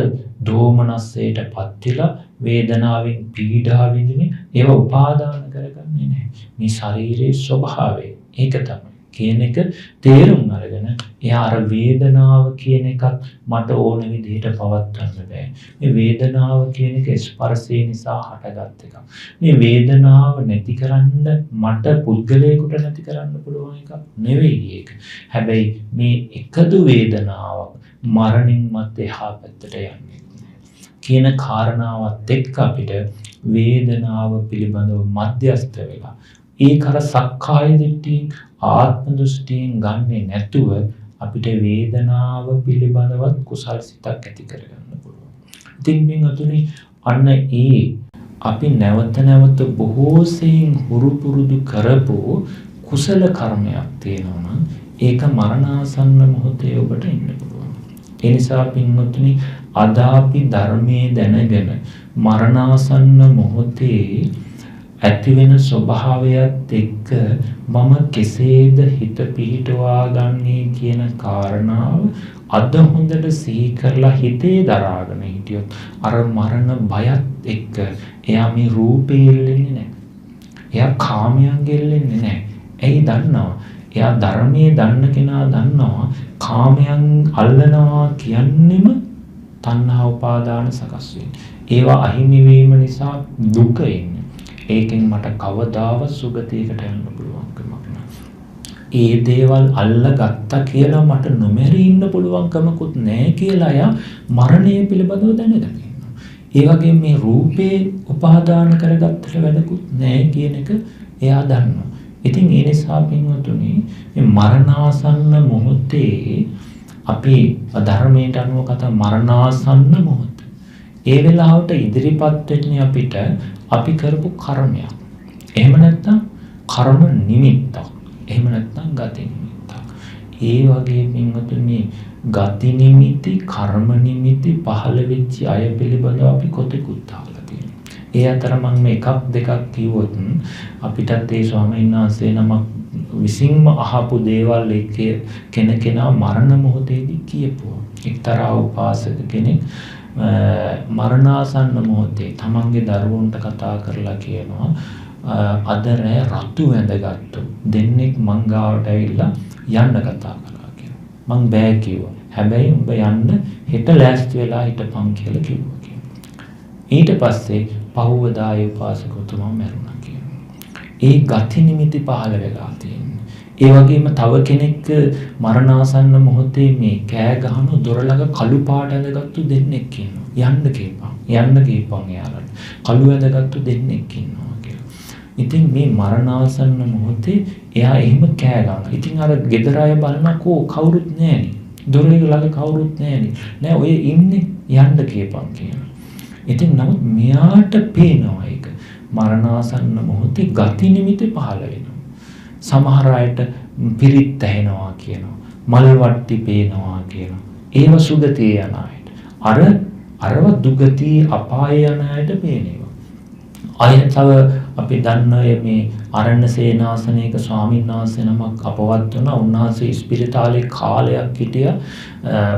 දෝමනස්සයටපත් වෙලා වේදනාවෙන් පීඩා විඳින්නේ ඒව උපාදාන කරගන්නේ නැහැ. මේ ශරීරයේ ස්වභාවය ඒක තමයි කියන එක තේරුම් අරගෙන එයා අර වේදනාව කියන එකත් මට ඕන විදිහට පවත්වන්න බෑ. මේ වේදනාව කියන එක ස්පර්ශය නිසා හටගත් එකක්. මේ වේදනාව නැති කරන්න මට පුද්ගලයෙකුට නැති කරන්න පුළුවන් එකක් නෙවෙයි ඒක. හැබැයි මේ එකදු වේදනාවක් මරණින් මත් එහා පැත්තට යන්නේ කියන කාරණාවත් එක්ක අපිට වේදනාව පිළිබඳව මධ්‍යස්ථ වෙලා ඒක අර සක්කාය දිට්ඨිය ආත්ම දෘෂ්ටියෙන් ගන්නේ නැතුව අපිට වේදනාව පිළිබඳවත් කුසල් සිතක් ඇති කරගන්න පුළුවන්. ඉතින් පින්වතුනි අන්න ඒ අපි නැවත නැවත බොහෝ සෙයින් හුරු පුරුදු කරපු කුසල කර්මයක් තියෙනවා නම් ඒක මරණාසන්න මොහොතේ ඔබට ඉන්න පුළුවන්. ඒ නිසා පින්වතුනි අද අපි ධර්මයේ දැනගෙන මරණාසන්න මොහොතේ ඇතිවෙන ස්වභාවයත් එක්ක මම කෙසේද හිත පිහිටවා ගන්නේ කියන කාරණාව අද හොඳට සිහි කරලා හිතේ දරාගෙන හිටියොත් අර මරණ බයත් එක්ක එයා මේ රූපේ එල්ලෙන්නේ නැහැ. එයා කාමයන් ගෙල්ලෙන්නේ නැහැ. ඇයි දන්නවා? එයා ධර්මයේ දන්න කෙනා දන්නවා කාමයන් අල්ලනවා කියන්නෙම තණ්හා උපාදාන සකස් වෙන්නේ. ඒවා අහිමි වීම නිසා දුක එන්නේ. ඒකෙන් මට කවදාවත් සුගතියකට යන්න පුළුවන්කමක් නැහැ. ඒ දේවල් අල්ලගත්තා කියලා මට නොමැරී ඉන්න පුළුවන්කමකුත් නැහැ කියලා අය මරණය පිළිබඳව දැනගන්න. ඒ වගේ මේ රූපේ උපාදාන කරගත්තට වැඩකුත් නැහැ කියන එක එයා දන්නවා. ඉතින් ඒ නිසා පින්වතුනි මේ මරණාසන්න මොහොතේ අපි ධර්මයට අනුව කතා මරණාසන්න මොහොත. ඒ වෙලාවට ඉදිරිපත් වෙන්නේ අපිට අපි කරපු කර්මයක්. එහෙම නැත්නම් කර්ම නිමිත්තක්. එහෙම නැත්නම් ගති නිමිත්තක්. ඒ වගේ පින්වතුනි ගති නිමිති, කර්ම නිමිති පහළ වෙච්ච අය පිළිබඳව අපි කොටෙකුත් අහලා තියෙනවා. ඒ අතර මම එකක් දෙකක් කිව්වොත් අපිටත් ඒ ස්වාමීන් වහන්සේ නමක් විසින්ම අහපු දේවල් කෙනෙකුනා මරණ මොහොතේදී කියපුවා. එක්තරා උපාසක කෙනෙක් මරණාසන්න මොහොතේ තමන්ගේ දරුවන්ට කතා කරලා කියනවා අද රෑ රතු වැඳගත්තු දෙන්නෙක් මං ගාවට ඇවිල්ලා යන්න කතා කරා කියලා. මං බෑ කිව්වා. හැබැයි උඹ යන්න හෙට ලෑස්ති වෙලා හිටපන් කියලා කිව්වා. ඊට පස්සේ පහුවදා ඒ උපාසකතුමා මැරුණා කියනවා. ඒ ගති නිමිති පහළ වෙලා තියෙනවා. ඒ වගේම තව කෙනෙක් මරණාසන්න මොහොතේ මේ කෑ ගහන දොර ළඟ කළු පාට ඇඳගත්තු දෙන්නෙක් ඉන්නවා. යන්න කීපන් එයාලට. කළු ඇඳගත්තු දෙන්නෙක් ඉන්නවා කියලා. ඉතින් මේ මරණාසන්න මොහොතේ එයා එහෙම කෑ ගන්නවා. ඉතින් අර ගෙදර අය බලනකෝ කවුරුත් නැහැනේ. දොරේ ළඟ කවුරුත් නැහැනේ. නෑ ඔය ඉන්නේ යන්න කීපන් කියනවා. ඉතින් නමුත් මෙයාට පේනවා ඒක. මරණාසන්න මොහොතේ ගති නිමිති පහළ වෙනවා. සමහර අයට පිරිත් ඇහෙනවා කියනවා. මල් වට්ටි පේනවා කියනවා. ඒව සුගතිය යන අයට. අරව දුගතිය අපාය යන අයට පේනවා. අය තව අපි දන්න මේ අරණ්‍ය සේනාසනයක ස්වාමීන් වහන්සේ නමක් අපවත් වුණා. උන්වහන්සේ ස්පිරිතාලේ කාලයක් හිටියා.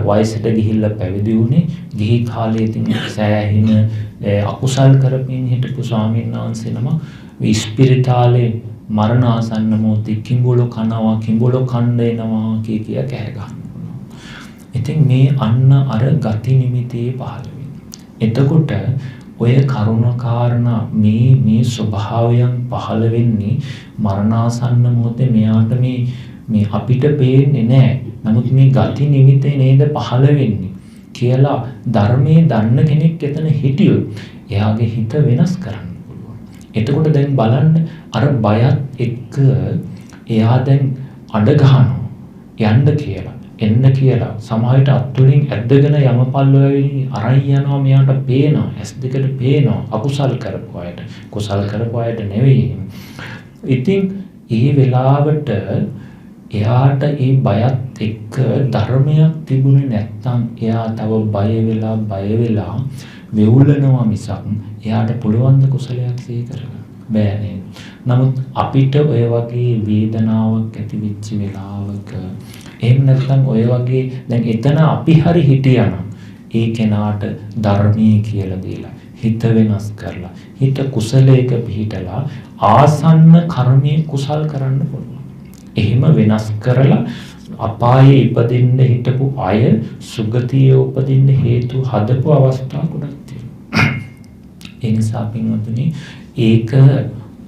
වයසට ගිහිල්ලා පැවිදි වුණේ. ගිහි කාලේ ඉතින් සෑහින අකුසල් කරමින් හිටපු ස්වාමීන් වහන්සේ නමක් ස්පිරිතාලේ මරණාසන්න මොහොතේ කිඹුලෝ කනවා කිඹුලෝ කන්න එනවා කිය කෑ ගන්නවා. ඉතින් මේ අන්න අර ගති නිමිතේ පහළ වෙනවා. එතකොට ඔය කරුණ කාරණා මේ ස්වභාවයන් පහළ වෙන්නේ මරණාසන්න මොහොතේ මෙයාට මේ අපිට පේන්නේ නැහැ. නමුත් මේ ගති නිමිතේ නේද පහළ වෙන්නේ කියලා ධර්මයේ දන්න කෙනෙක් එතන හිටියොත් එයාගේ හිත වෙනස් කරන්න. එතකොට දැන් බලන්න අර බයත් එක්ක එයා දැන් අඬ ගහනවා යන්න කියලා එන්න කියලා සමාහයට අත්තුලින් ඇද්දගෙන යමපල්ලෝයි අරයි යනවා. මෙයාට පේනවා ඇස් දෙකට පේනවා අකුසල් කරපු අයට කුසල් කරපු අයට නෙවෙයි. ඉතින් ඒ වෙලාවට එයාට ඒ බයත් එක්ක ධර්මයක් තිබුණේ නැත්නම් එයා තව බය වෙලා වෙවුලනවා මිසක් එයාට පුළුවන් ද කුසලයක් සිහි කරගන්න බෑ නේද? නමුත් අපිට ඔය වගේ වේදනාවක් ඇති වෙච්ච වෙලාවක එහෙම නැත්නම් ඔය වගේ දැන් එතන අපි හරි හිටියනම් ඒ කෙනාට ධර්මයේ කියලා දීලා හිත වෙනස් කරලා හිත කුසලයක පිහිටලා ආසන්න කර්මයේ කුසල් කරන්න පුළුවන්. එහෙම වෙනස් කරලා අපායේ ඉපදින්න හිටපු අය සුගතියේ උපදින්න හේතු හදපු අවස්ථා ගොඩක් තියෙනවා. ඒ නිසා පින්වතුනි ඒක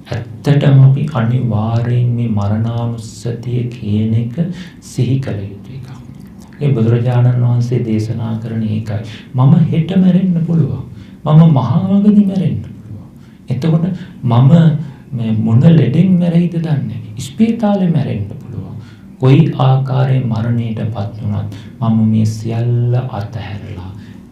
ඇත්තටම අපි අනිවාර්යෙන් මේ මරණානුස්සතිය කියන එක සිහි කළ යුතු එකක්. ඒ බුදුරජාණන් වහන්සේ දේශනා කරන එකයි. මම හෙට මැරෙන්න පුළුවන්. මම මහාවගදී මැරෙන්න පුළුවන්. එතකොට මම මේ මොන ලෙඩෙන් මැරෙයිද දන්නේ නැහැ. ස්පීතාලේ මැරෙන්න පුළුවන්. කොයි ආකාරයෙන් මරණයටපත් වුණත් මම මේ සියල්ල අතහැරලා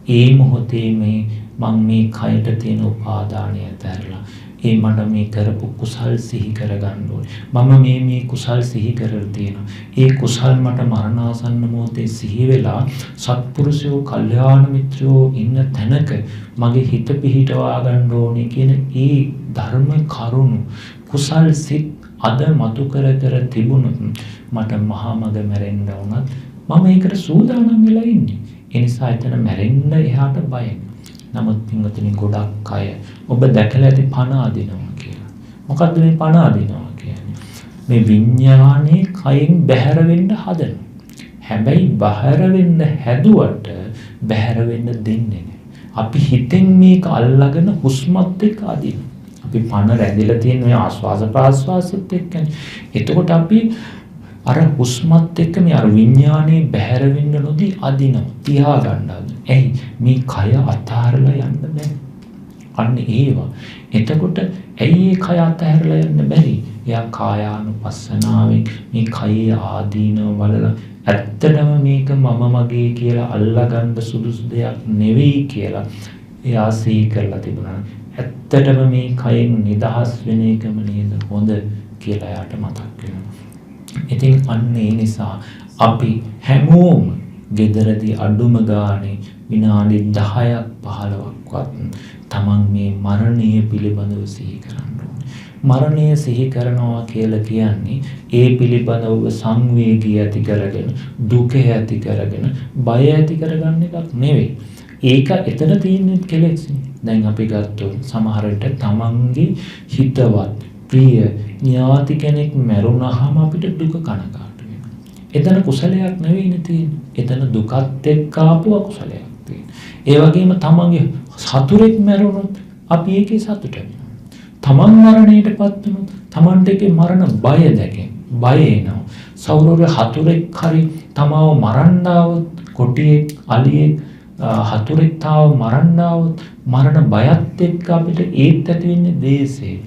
ඒ මොහොතේ මම මේ කයට තියෙන උපාදානය අතහැරලා ඒ මට මේ කරපු කුසල් සිහි කරගන්න ඕනේ. මම මේ කුසල් සිහි කරලා තියෙනවා. ඒ කුසල් මට මරණාසන්න මොහොතේ සිහි වෙලා සත්පුරුෂයෝ, කල්යාණ මිත්‍රයෝ ඉන්න තැනක මගේ හිත පිහිටවා ගන්න ඕනේ කියන ඒ ධර්ම කරුණු කුසල් සිත් අද මතු කර තිබුණොත් මට මහා මග මැරෙන්න වුණත් මම ඒකට සූදානම් වෙලා ඉන්නේ. ඒ නිසා එතන මැරෙන්න එහාට බයයි. නමුත් පින්වතුනි ගොඩක් අය ඔබ දැකලා ඇති පණ අදිනවා කියලා. මොකද්ද මේ පණ අදිනවා කියන්නේ? මේ විඥානේ කයෙන් බැහැර වෙන්න හදනවා. හැබැයි බැහැර වෙන්න හැදුවට බැහැර වෙන්න දෙන්නේ නැහැ. අපි හිතෙන් මේක අල්ලගෙන හුස්මත් එක්ක අදිනවා. අපි පණ රැඳිලා තියෙන මේ ආස්වාස ප්‍රාස්වාසෙත් එක්කනේ. එතකොට අපි අර හුස්මත් එක්ක මේ අර විඥානේ බැහැර වෙන්න නොදී අදිනවා. තියා ගන්නවා. එයි මේ කය අතහැරලා යන්න බෑ. අන්න ඒවා. එතකොට ඇයි මේ කය අතහැරලා යන්න බැරි? එයා කායානුපස්සනාවෙන් මේ කයේ ආදීනව බලලා ඇත්තටම මේක මම මගේ කියලා අල්ලගන්න සුදුසු දෙයක් නෙවෙයි කියලා එයා සිහි කරලා තිබුණා. ඇත්තටම මේ කයෙන් නිදහස් වෙන එකම නේද හොඳ කියලා එයාට මතක් වෙනවා. ඉතින් අන්න ඒ නිසා අපි හැමෝම ගෙදරදී අඩුම ගානේ විනාඩි 10ක් 15ක්වත් තමන් මේ මරණය පිළිබඳව සිහි කරන්න ඕනේ. මරණය සිහි කරනවා කියලා කියන්නේ ඒ පිළිබඳව සංවේගය ඇති කරගෙන, දුක ඇති කරගෙන, බය ඇති කරගන්න එකක් නෙවෙයි. ඒක එතන තියෙන කෙලෙස්. දැන් අපි ගත්තොත් සමහර විට තමන්ගේ හිතවත් ප්‍රිය ඥාති කෙනෙක් මැරුණාම අපිට දුක කනගාටු වෙනවා. එතන කුසලයක් නෙවෙයිනේ තියෙන්නේ. එතන දුකත් එක්ක ආපු අකුසලයක් තියෙනවා. ඒ වගේම තමන්ගේ සතුරෙක් මැරුණොත් අපි ඒකේ සතුට වෙනවා. තමන් මරණයටපත් වුණොත් තමන්ට ඒකේ මරණ බය දැකෙන. බය එනවා. සෞරව්‍ය හතුරෙක් හරි තමව මරන්න આવොත්, කොටියෙක් අලියෙක් හතුරෙක් තාව මරන්න આવොත් මරණ බයත් එක්ක අපිට ඒත් ඇති වෙන්නේ දේශේ.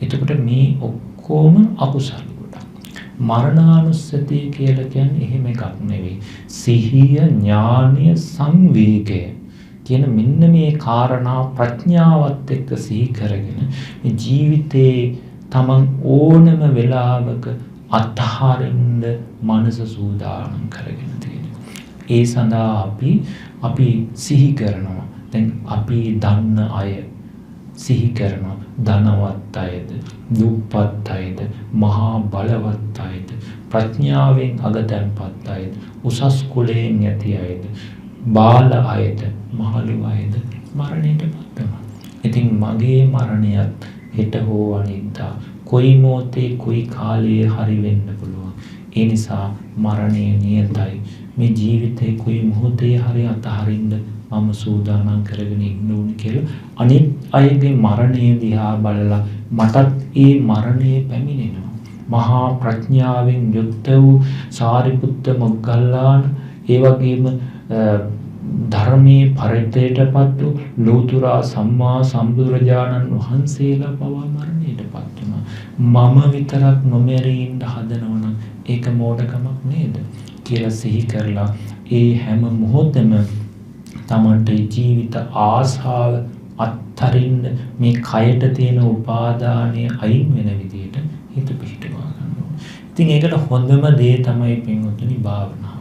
එතකොට මේ ඔක්කොම අකුසල කොට. මරණානුස්සතිය කියලා කියන්නේ එහෙම එකක් නෙවෙයි. සිහිය, ඥානීය, සංවේගය කියන මෙන්න මේ කාරණා ප්‍රඥාවත් එක්ක සිහි කරගෙන මේ ජීවිතේ තමන් ඕනම වෙලාවක අත්හරින්න මනස සූදානම් කරගෙන තියෙනවා. ඒ සඳහා අපි සිහි කරනවා. දැන් අපි දන්න අය සිහි කරනවා. ධනවත් අයද, දුප්පත් අයද, මහා බලවත් අයද, ප්‍රඥාවෙන් අගතැන්පත් අයද, උසස් කුලයෙන් ඇති අයද, බාල අයද, මහලු අයද මරණයටපත් වෙනවා. ඉතින් මගේ මරණයත් හෙට හෝ අනිද්දා කොයි මොහොතේ කොයි කාලයේ හරි වෙන්න පුළුවන්. ඒ නිසා මරණය නියතයි. මේ ජීවිතේ කොයි මොහොතේ හරි අතහරින්න මම සූදානම් කරගෙන ඉන්න ඕනේ කියලා අනිත් අයගේ මරණය දිහා බලලා මටත් ඒ මරණය පැමිණෙනවා. මහා ප්‍රඥාවෙන් යුක්ත වූ සාරිපුත්ත මොග්ගල්ලාන, ඒ වගේම ධර්මයේ පරිත්‍යාගයටපත් වූ ලෝතුරා සම්මා සම්බුදුරජාණන් වහන්සේලා පවා මරණයටපත් වුණා. මම විතරක් නොමැරී ඉන්න හදනවනම් ඒක මෝඩකමක් නේද කියලා සිහි කරලා ඒ හැම මොහොතෙම තමන්ට ජීවිත ආශාව අත්තරින්න මේ කයට තියෙන උපාදානය අයින් වෙන විදිහට හිත පිහිටවා ගන්න ඕනේ. ඉතින් ඒකට හොඳම දේ තමයි පින්වතුනි භාවනාව.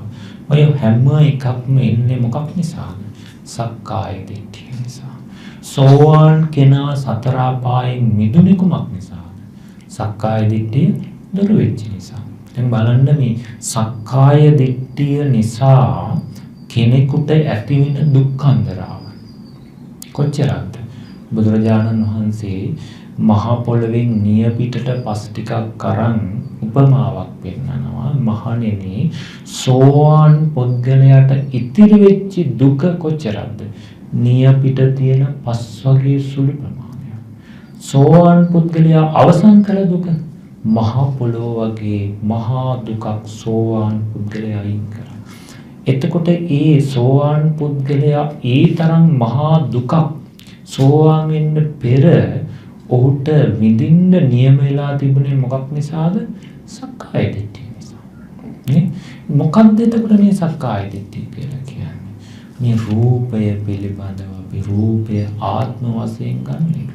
ඔය හැම එකක්ම එන්නේ මොකක් නිසාද? සක්කාය දිට්ඨිය නිසා. සෝවාන් කෙනා සතර පායෙන් මිදුනේ කුමක් නිසාද? සක්කාය දිට්ඨිය දුරු වෙච්ච නිසා. දැන් බලන්න මේ සක්කාය දිට්ඨිය නිසා කෙනෙකුට ඇතිවෙන දුක්ඛන්දරාව කොච්චරද? බුදුරජාණන් වහන්සේ මහ පොළවෙන් නියපිටට පස් ටිකක් කරන් උපමාවක් පෙන්නනවා. මහණෙනි, සෝවාන් පුද්ගලයාට ඉතිරි වෙච්ච දුක කොච්චරද? නියපිට තියෙන පස් වගේ සුළු ප්‍රමාණයක්. සෝවාන් පුද්ගලයා අවසන් කළ දුක මහ පොළොව වගේ මහා දුකක් සෝවාන් පුද්ගලයා අයින් කරා. එතකොට ඒ සෝවාන් පුද්ගලයා ඒ තරම් මහා දුකක් සෝවාන් වෙන්න පෙර ඔහුට විඳින්න නියම වෙලා තිබුණේ මොකක් නිසාද? සක්කාය දිට්ඨිය නිසා. නේ? මොකක්ද එතකොට මේ සක්කාය දිට්ඨිය කියලා කියන්නේ? මේ රූපය පිළිබඳව අපි රූපය ආත්ම වශයෙන් ගන්න.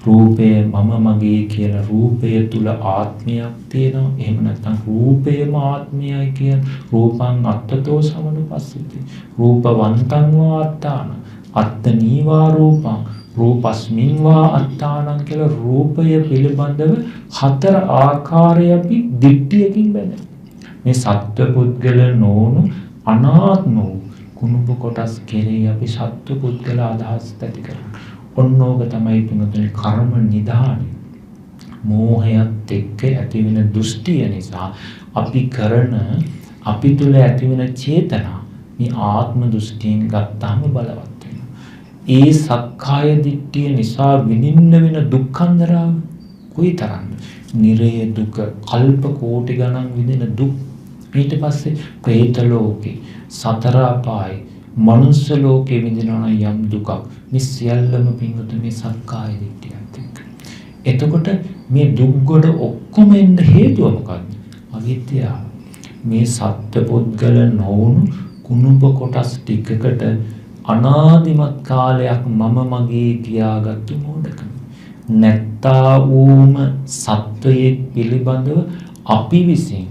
රූපය මම මගේ කියලා රූපය තුල ආත්මයක් තියෙනවා. එහෙම නැත්නම් රූපේම ආත්මයයි කියන රූපං අත්තතෝ සමනුපස්සිතේ. රූපවන්තං වාත්තාන අත්තනීවා රූපං රූපස්මින් වා අත්තානං කියලා රූපය පිළිබඳව හතර ආකාරය අපි දිට්ඨියකින් බැලුවා. මේ සත්ව පුද්ගල නොවුණු අනාත්ම වූ කුණුප කොටස් කෙරෙහි අපි සත්ව පුද්ගල අදහස් ඇති කරනවා. ඔන්නෝග තමයි පින්වතුනි කර්ම නිදානය. මෝහයත් එක්ක ඇතිවෙන දෘෂ්ටිය නිසා අපි තුල ඇතිවෙන චේතනා මේ ආත්ම දෘෂ්ටියෙන් ගත්තාම බලවත් වෙනවා. ඒ සක්කාය දිට්ඨිය නිසා විඳින්න වෙන දුක්ඛන්දරාව කොයිතරම්ද? නිරය දුක, කල්ප කෝටි ගණන් විඳින දුක්. ඊට පස්සේ പ്രേත ලෝකේ, සතර අපායේ, මනුස්ස ලෝකේ විඳිනවා යම් දුකක්. මේ සියල්ලම පින්වතුනි මේ සක්කාය දිට්ඨියත් එක්ක. එතකොට මේ දුක් ගොඩ ඔක්කොම එන්න හේතුව මොකක්ද? අවිද්‍යාව. මේ සත්ත්ව පුද්ගල නොවුණු කුණුප කොටස් ටිකකට අනාදිමත් කාලයක් මම මගේ කියාගත්තු මෝඩකම. නැත්තා වූම සත්වයේ පිළිබඳව අපි විසින්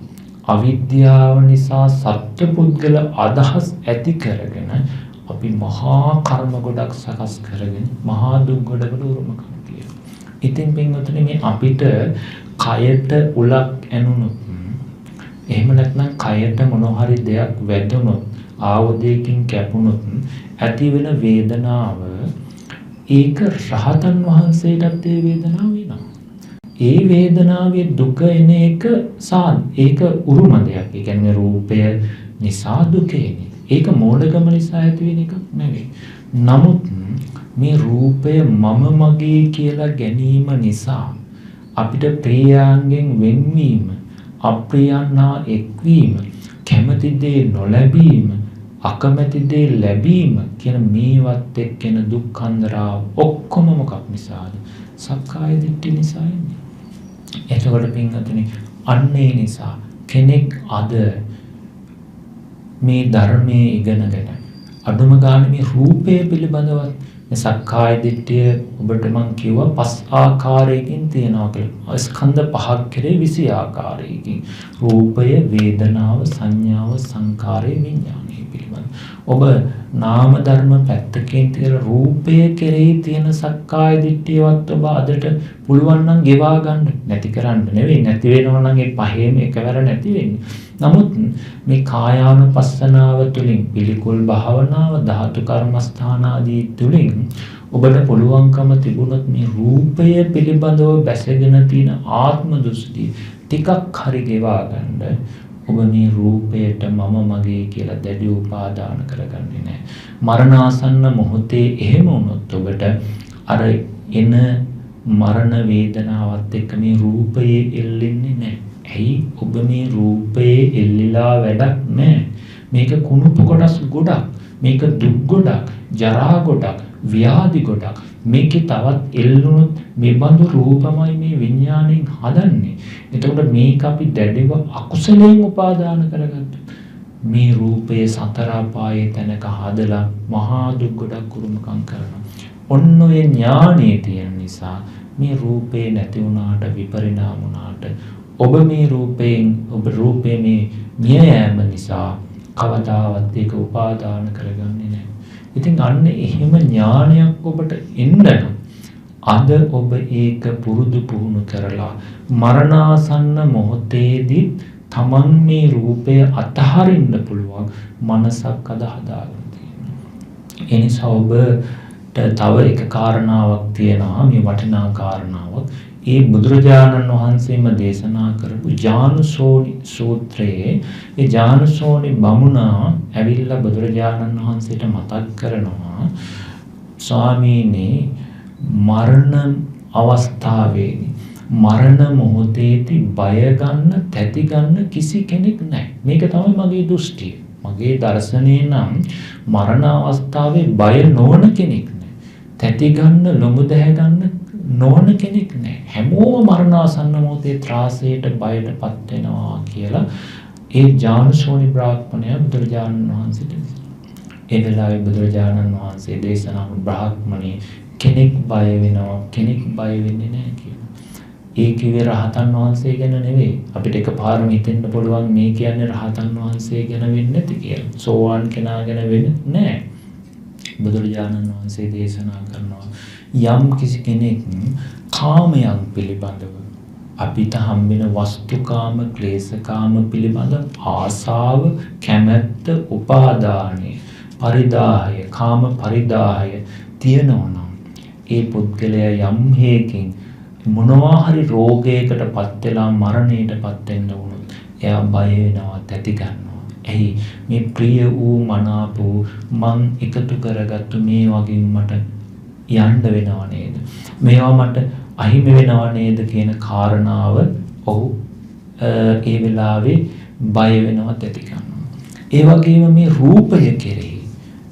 අවිද්‍යාව නිසා සත්ත්ව පුද්ගල අදහස් ඇති කරගෙන අපි මහා කර්ම ගොඩක් සකස් කරගෙන මහා දුක් ගොඩකට උරුමකම් තියෙනවා. ඉතින් පින්වතුනි මේ අපිට කයට උලක් ඇනුනොත් එහෙම නැත්නම් කයට මොනවා හරි දෙයක් වැදුනොත් ආයුධයකින් කැපුණොත් ඇති වෙන වේදනාව ඒක රහතන් වහන්සේටත් ඒ වේදනාව වෙනවා. ඒ වේදනාවේ දුක එන එක ඒක උරුම දෙයක්. ඒ කියන්නේ රූපය නිසා දුක එන්නේ. ඒක මෝඩකම නිසා ඇති වෙන එකක් නෙවෙයි. නමුත් මේ රූපය මම මගේ කියලා ගැනීම නිසා අපිට ප්‍රියාංගෙන් වෙන්වීම, අප්‍රියන්හා එක්වීම, කැමති දේ නොලැබීම, අකමැති දේ ලැබීම කියන මේවත් එක්කෙන දුක්ඛන්දරාව ඔක්කොම මොකක් නිසාද? සක්කාය දිට්ඨිය නිසා එන්නේ. එතකොට පින්වතුනි අන්න ඒ නිසා කෙනෙක් අද මේ ධර්මයේ ඉගෙනගෙන අඳුම ගන්න මේ රූපය පිළිබඳව මේ සක්කාය දිට්ඨිය ඔබට මම කිව්වා 5 ආකාරයකින් තියෙනවා කියලා. ස්කන්ධ 5ක් කෙරේ 20 ආකාරයකින්. රූපය, වේදනාව, සංඥාව, සංකාරය, විඥානය පිළිබඳ. ඔබ නාම ධර්ම පැත්තකින් තියලා රූපය කෙරෙහි තියෙන සක්කාය දිට්ඨියවත් ඔබ අදට පුළුවන් නම් ගෙවා ගන්න. නැති කරන්න නෙවෙයි. නැති වෙනවා නම් ඒ පහේම එකවර නැති වෙන්නේ. නමුත් මේ කායානුපස්සනාව තුළින් පිළිකුල් භාවනාව, ධාතු කර්මස්ථාන ආදී තුළින් ඔබට පුළුවන්කම තිබුණොත් මේ රූපය පිළිබඳව බැසගෙන තියෙන ආත්ම දෘෂ්ටි ටිකක් හරි ගෙවා ගන්න. ඔබ මේ රූපයට මම මගේ කියලා දැඩි උපාදාන කරගන්නේ නැහැ. මරණාසන්න මොහොතේ එහෙම වුණොත් ඔබට අර එන මරණ වේදනාවත් එක්ක මේ රූපයේ එල්ලෙන්නේ නැහැ. ඇයි? ඔබ මේ රූපයේ එල්ලිලා වැඩක් නැහැ. මේක කුණුප කොටස් ගොඩක්. මේක දුක් ගොඩක්, ජරා ගොඩක්, ව්‍යාධි ගොඩක්. මේකේ තවත් එල්ලුනොත් මේ බඳු රූපමයි මේ විඥාණයෙන් හදන්නේ. එතකොට මේක අපි දැඩිව අකුසලයෙන් උපාදාන කරගත්තා. මේ රූපයේ සතර අපායේ තැනක හදලා මහා දුක් ගොඩක් උරුමකම් කරනවා. ඔන්න ඔය ඥානෙ තියෙන නිසා මේ රූපේ නැති වුණාට, විපරිණාම වුණාට ඔබ මේ රූපේ මේ මිය යෑම නිසා කවදාවත් ඒක උපාදාන කරගන්නේ නැහැ. ඉතින් අන්න එහෙම ඥානයක් ඔබට එන්න අද ඔබ ඒක පුරුදු පුහුණු කරලා මරණාසන්න මොහොතේදී තමන් මේ රූපය අතහරින්න පුළුවන් මනසක් අද හදාගන්න තියෙනවා. ඒ නිසා ඔබට තව එක කාරණාවක් තියෙනවා, මේ වටිනා කාරණාවක්. ඒ බුදුරජාණන් වහන්සේම දේශනා කරපු ජානුසෝනි සූත්‍රයේ ඒ ජානුසෝනි බමුණා ඇවිල්ලා බුදුරජාණන් වහන්සේට මතක් කරනවා, ස්වාමීනි මරණ අවස්ථාවේදී මරණ මොහොතේදී බය ගන්න, තැති ගන්න කිසි කෙනෙක් නැහැ. මේක තමයි මගේ දෘෂ්ටිය. මගේ දර්ශනය නම් මරණ අවස්ථාවේ බය නොවන කෙනෙක් නැහැ. තැති ගන්න, ලොමු දැහැ ගන්න නොවන කෙනෙක් නැහැ. හැමෝම මරණාසන්න මොහොතේ ත්‍රාසයට, බයටපත් වෙනවා කියලා ඒ ජානුසෝනි බ්‍රාහ්මණයා බුදුරජාණන් වහන්සේට ඒ වෙලාවේ බුදුරජාණන් වහන්සේ දේශනා කරන බ්‍රාහ්මණේ කෙනෙක් බය වෙනවා, කෙනෙක් බය වෙන්නේ නැහැ කියලා. ඒ කිව්වේ රහතන් වහන්සේ ගැන නෙවෙයි. අපිට එකපාරම හිතෙන්න පුළුවන් මේ කියන්නේ රහතන් වහන්සේ ගැන වෙන්නේ නැති කියලා. සෝවාන් කෙනා ගැන වෙන්නේ නැහැ. බුදුරජාණන් වහන්සේ දේශනා කරනවා යම් කිසි කෙනෙක් කාමයන් පිළිබඳව, අපිට හම්බෙන වස්තුකාම, ක්ලේශකාම පිළිබඳ ආසාව, කැමැත්ත, උපාදානය, පරිදාහය, කාම පරිදාහය තියෙනවා නම් ඒ පුද්ගලයා යම් හේකින් මොනවා හරි රෝගයකට පත් වෙලා මරණයට පත් වෙන්න වුණොත් එයා බය වෙනවා, තැති ගන්නවා. ඇයි මේ ප්‍රිය වූ මනාප වූ මං එකතු කරගත්තු මේ වගේ මට යන්න වෙනව නේද? මේවා මට අහිමි වෙනව නේද කියන කාරණාව ඔහු ඒ වෙලාවේ බය වෙනවත් ඇති කරනවා. ඒ වගේම මේ රූපය කෙරෙහි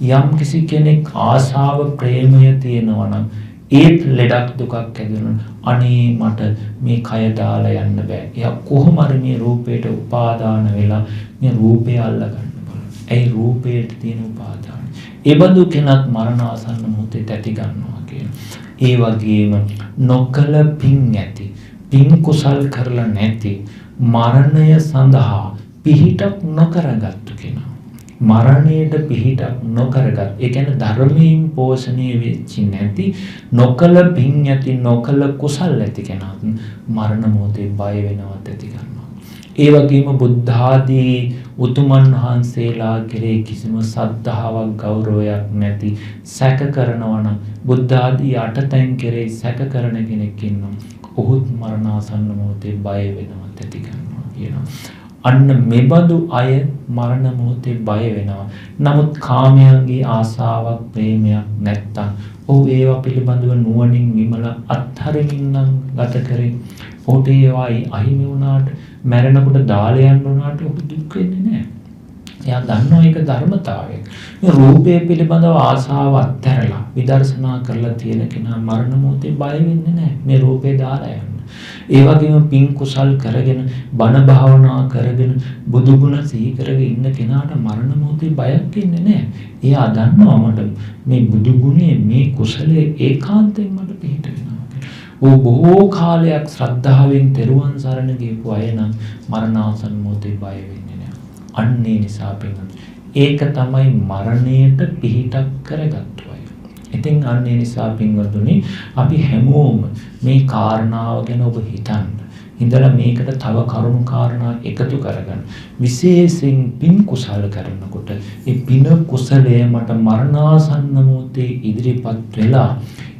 යම් කිසි කෙනෙක් ආශාව ප්‍රේමය තියෙනවා නම් ඒත් ලෙඩක් දුකක් ඇතිවෙනවා. අනේ මට මේ කය දාලා යන්න බෑ. එයා කොහොම හරි මේ රූපයට උපාදාන වෙලා මේ රූපය අල්ල ගන්න බලන. ඒ රූපයට තියෙන උපාදාන. ඒ බඳු කෙනත් මරණාසන්න මොහොතේ තැති ගන්නවා කියන. ඒ වගේම නොකල පින් ඇති, පින් කුසල් කරලා නැති, මරණය සඳහා පිහිටක් නොකරගත්තු කෙනා. මරණයට පිහිටක් නොකරගත්, ඒ කියන්නේ ධර්මයෙන් පෝෂණය වෙච්ච නැති, නොකල පින් ඇති, නොකල කුසල් ඇති කෙනා මරණ මොහොතේ බය වෙනවත් ඇති කරනවා. ඒ වගේම බුද්ධ ආදී උතුමන් වහන්සේලා කෙරෙහි කිසිම සද්ධාාවක් ගෞරවයක් නැති සැක කරනවා නම්, බුද්ධ ආදී අටතෙන් කෙරෙහි සැක කරන කෙනෙක් ඉන්නවා. ඔහුත් මරණාසන්න මොහොතේ බය වෙනවත් ඇති කරනවා කියනවා. අන්න මෙබඳු අය මරණ මොහොතේ බය වෙනවා. නමුත් කාමයන්ගේ ආසාවක් ප්‍රේමයක් නැත්තම් ඔහු ඒවා පිළිබඳව නුවණින් විමල අත්හරින්න නම් ගත කරේ. ඔහුට ඒවා අහිමි වුණාට, මැරෙනකොට දාලා යන්න වුණාට ඔහු දුක් වෙන්නේ නැහැ. එයා දන්නවා ඒක ධර්මතාවයක්. මේ රූපය පිළිබඳව ආසාව අත්හැරලා විදර්ශනා කරලා තියෙන කෙනා මරණ මොහොතේ බය වෙන්නේ නැහැ. මේ රූපේ දාලා යන්න. ඒ වගේම පින් කුසල් කරගෙන බණ භාවනා කරගෙන බුදු ගුණ සිහි කරගෙන ඉන්න කෙනාට මරණ මොහොතේ බයක් ඉන්නේ නැහැ. එයා දන්නවා මට මේ බුදු ගුණේ මේ කුසලයේ ඒකාන්තයෙන් මට පිහිට වෙනවා. ਉਹ බොහෝ කාලයක් ශ්‍රද්ධාවෙන් තෙරුවන් සරණ ගියපු අය නම් මරණාසන්න මොහොතේ බය වෙන්නේ නැහැ. අන්නේ නිසා ඒක තමයි මරණයට පිහිටක් කරගත්තු අය. ඉතින් අන්නේ නිසා පින්වතුනි අපි හැමෝම මේ කාරණාව ගැන ඔබ හිතන්න. ඉඳලා මේකට තව කරුණු කාරණා එකතු කරගන්න. විශේෂයෙන් පින් කුසල කරනකොට ඒ පින කුසලය මට මරණාසන්න මොහොතේ ඉදිරිපත් වෙලා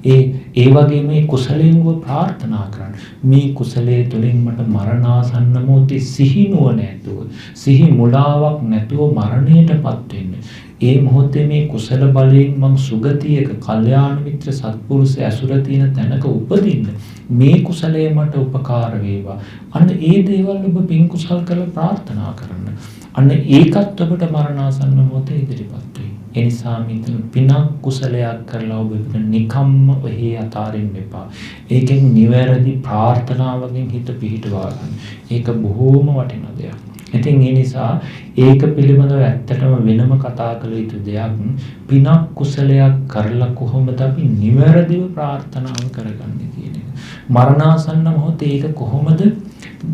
ඒ වගේ මේ කුසලයෙන්ව ප්‍රාර්ථනා කරන්න. මේ කුසලයේ තුලින් මට මරණාසන්න මොහොතේ සිහිනුව නැතුව, සිහි මුලාවක් නැතුව මරණයටපත් වෙන්න. ඒ මොහොතේ මේ කුසල බලයෙන් මං සුගතියක කල්යාණ මිත්‍ර සත්පුරුෂ ඇසුර තියෙන තැනක උපදින්න. මේ කුසලය මට උපකාර වේවා. අන්න ඒ දේවල් ඔබ පින් කුසල් කරලා ප්‍රාර්ථනා කරන්න. අන්න ඒකත් ඔබට මරණාසන්න මොහොතේ ඉදිරිපත් වෙයි. ඒ නිසා මෙතන පිනක් කුසලයක් කරලා ඔබ නිකම්ම ඔහි අතාරින්න එපා. ඒකෙන් නිවැරදි ප්‍රාර්ථනාවකින් හිත පිහිටවා ගන්න. ඒක බොහෝම වටින දෙයක්. ඉතින් ඒ නිසා ඒක පිළිබඳව ඇත්තටම වෙනම කතා කළ යුතු දෙයක්. පිනක් කුසලයක් කරලා කොහොමද අපි නිවැරදිව ප්‍රාර්ථනාව කරගන්නේ කියන එක. මරණාසන්න මොහොතේ ඒක කොහොමද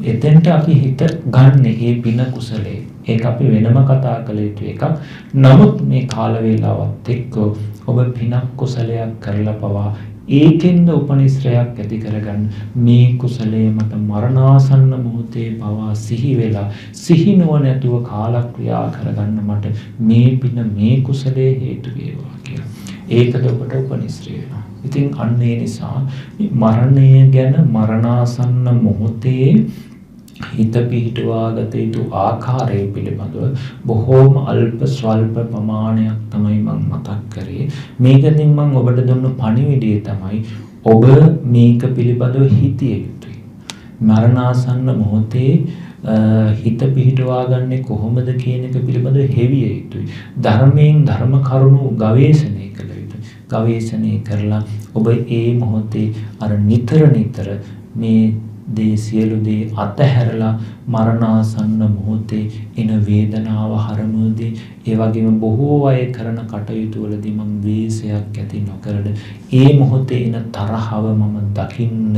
එතෙන්ට අපි හිත ගන්න මේ පින කුසලයේ. ඒක අපි වෙනම කතා කළ යුතු එකක්. නමුත් මේ කාල වේලාවත් එක්ක ඔබ පිනක් කුසලයක් කරලා පවා ඒකෙන්ද උපනිශ්‍රයක් ඇති කරගන්න. මේ කුසලයේ මට මරණාසන්න මොහොතේ පවා සිහි වෙලා සිහි නොනැතුව කාලක්‍රියා කරගන්න මට මේ පින මේ කුසලයේ හේතු වේවා කියලා. ඒකද ඔබට උපනිශ්‍රය වෙනවා. ඉතින් අන්න ඒ නිසා මේ මරණය ගැන මරණාසන්න මොහොතේ හිත පිහිටුවා ගත යුතු ආකාරය පිළිබඳව බොහෝම අල්ප ස්වල්ප ප්‍රමාණයක් තමයි මම මතක් කරේ. මේකෙන් මම ඔබට දුන්න පණිවිඩය තමයි ඔබ මේක පිළිබඳව හිතිය යුතුයි. මරණාසන්න මොහොතේ හිත පිහිටවා ගන්නේ කොහොමද කියන එක පිළිබඳව හෙවිය යුතුයි. ධර්මයෙන් ධර්ම කරුණු ගවේෂණය කළ යුතුයි. ගවේෂණය කරලා ඔබ ඒ මොහොතේ අර නිතර මේ දේ සියලු දේ අතහැරලා මරණාසන්න මොහොතේ එන වේදනාව හරමුදී ඒ වගේම බොහෝ අය කරන කටයුතු වලදී මම ද්වේෂයක් ඇති නොකරද ඒ මොහොතේ එන තරහව මම දකින්න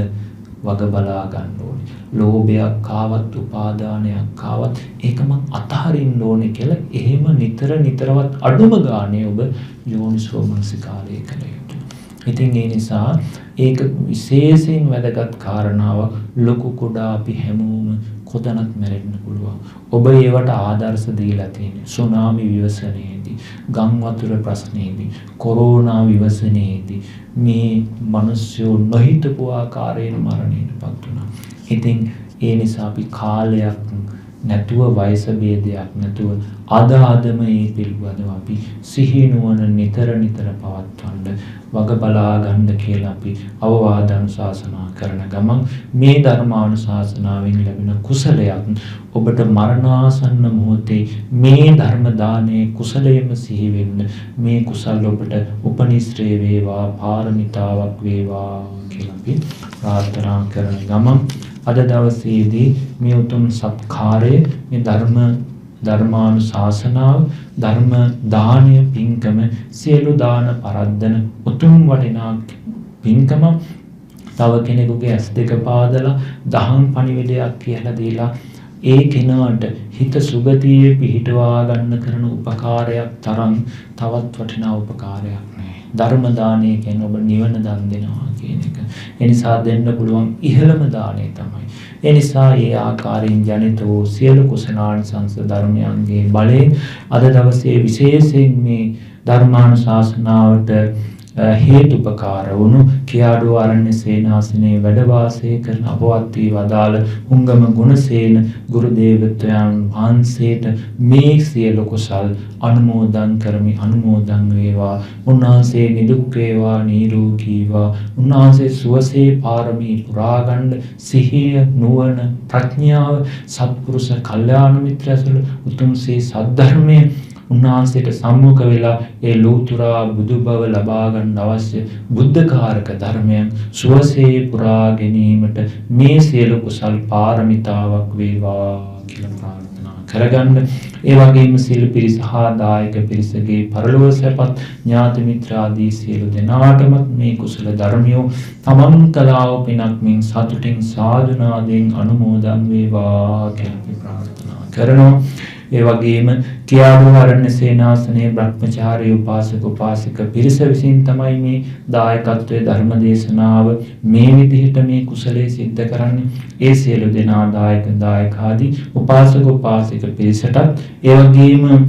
වග බලා ගන්න ඕනේ. ලෝභයක් ආවත් උපාදානයක් ආවත් ඒක මම අතහරින්න ඕනේ කියලා එහෙම නිතරවත් අඩුම ගානේ ඔබ යෝනිසෝ මනසිකාරය කළ යුතුයි. ඉතින් ඒ නිසා ඒක විශේෂයෙන් වැදගත් කාරණාවක්. ලොකු කුඩා අපි හැමෝම කොතනත් මැරෙන්න පුළුවන්. ඔබ ඒවට ආදර්ශ දීලා තියෙන්නේ. සුනාමි විවසනයේදී, ගම් වතුර ප්‍රශ්නයේදී, කොරෝනා විවසනයේදී මේ මිනිස්සු නොහිතපු ආකාරයෙන් මරණයටපත් වුණා. ඉතින් ඒ නිසා අපි කාලයක් නැතුව වයස ભેදයක් නැතුව අදාදම මේ පිළිබඳව අපි සිහි නුවණ නිතර නිතර පවත්වන්න වග බලා ගන්න කියලා අපි අවවාද අනුශාසනා කරන ගමන් මේ ධර්මානුශාසනාවෙන් ලැබෙන කුසලයක් ඔබට මරණාසන්න මොහොතේ මේ ධර්ම දානයේ කුසලයෙන්ම සිහි වෙන්න මේ කුසල ඔබට උපනිශ්‍රේ වේවා පාරමිතාවක් වේවා කියලා අපි ප්‍රාර්ථනා කරන ගමන් අද දවසේදී මේ උතුම් සත්කාරය මේ ධර්මානුශාසනාව ධර්ම දානය පින්කම සියලු දාන පරද්දන උතුම් වටිනා පින්කම තව කෙනෙකුගේ ඇස් දෙක පාදලා දහම් පණිවිඩයක් කියලා දීලා ඒ කෙනාට හිත සුගතියේ පිහිටවා ගන්න කරන උපකාරයක් තරම් තවත් වටිනා උපකාරයක් නැහැ. ධර්ම දානය කියන්නේ ඔබ නිවන දන් දෙනවා කියන එක. ඒ නිසා දෙන්න පුළුවන් ඉහළම දාණය තමයි. ඒ නිසා ඒ ආකාරයෙන් ජනිත වූ සියලු කුසලානිසංස ධර්මයන්ගේ බලයෙන් අද දවසේ විශේෂයෙන් මේ ධර්මානුශාසනාවට හේතුපකාර වුණු කියාඩු ආරණ්‍ය සේනාසනයේ වැඩ වාසය කරන අපවත් වී වදාළ හුංගම ගුණසේන ගුරු දේවත්වයන් වහන්සේට මේ සියලු කුසල් අනුමෝදන් කරමි අනුමෝදන් වේවා. උන්වහන්සේ නිදුක් වේවා නිරෝගී වේවා. උන්වහන්සේ සුවසේ පාරමී පුරා ගන්න සිහිය නුවණ ප්‍රඥාව සත්පුරුෂ කල්යාණ මිත්‍රයසල උතුම් සේ සද්ධර්මයේ උන්වහන්සේට සම්මුඛ වෙලා ඒ ලෝතුරා බුදු බව ලබා ගන්න අවශ්‍ය බුද්ධකාරක ධර්මයන් සුවසේ පුරා ගැනීමට මේ සියලු කුසල් පාරමිතාවක් වේවා කියලා ප්‍රාර්ථනා කරගන්න. ඒ වගේම සියලු පිරිස හා දායක පිරිසගේ පරලෝක සැපත් ඥාති මිත්‍ර ආදී සියලු දෙනාටම මේ කුසල ධර්මියෝ තමන් කලාව පිනක් මින් සතුටින් සාදුනාදෙන් අනුමෝදන් වේවා කියලා ප්‍රාර්ථනා කරනවා. ඒ වගේම කියාඩු ආරණ්‍ය සේනාසනයේ බ්‍රහ්මචාරී උපාසක උපාසික පිරිස විසින් තමයි මේ දායකත්වයේ ධර්ම දේශනාව මේ විදිහට මේ කුසලයේ සිද්ධ කරන්නේ. ඒ සියලු දෙනා දායකාදී උපාසක උපාසික පිරිසටත් ඒ වගේම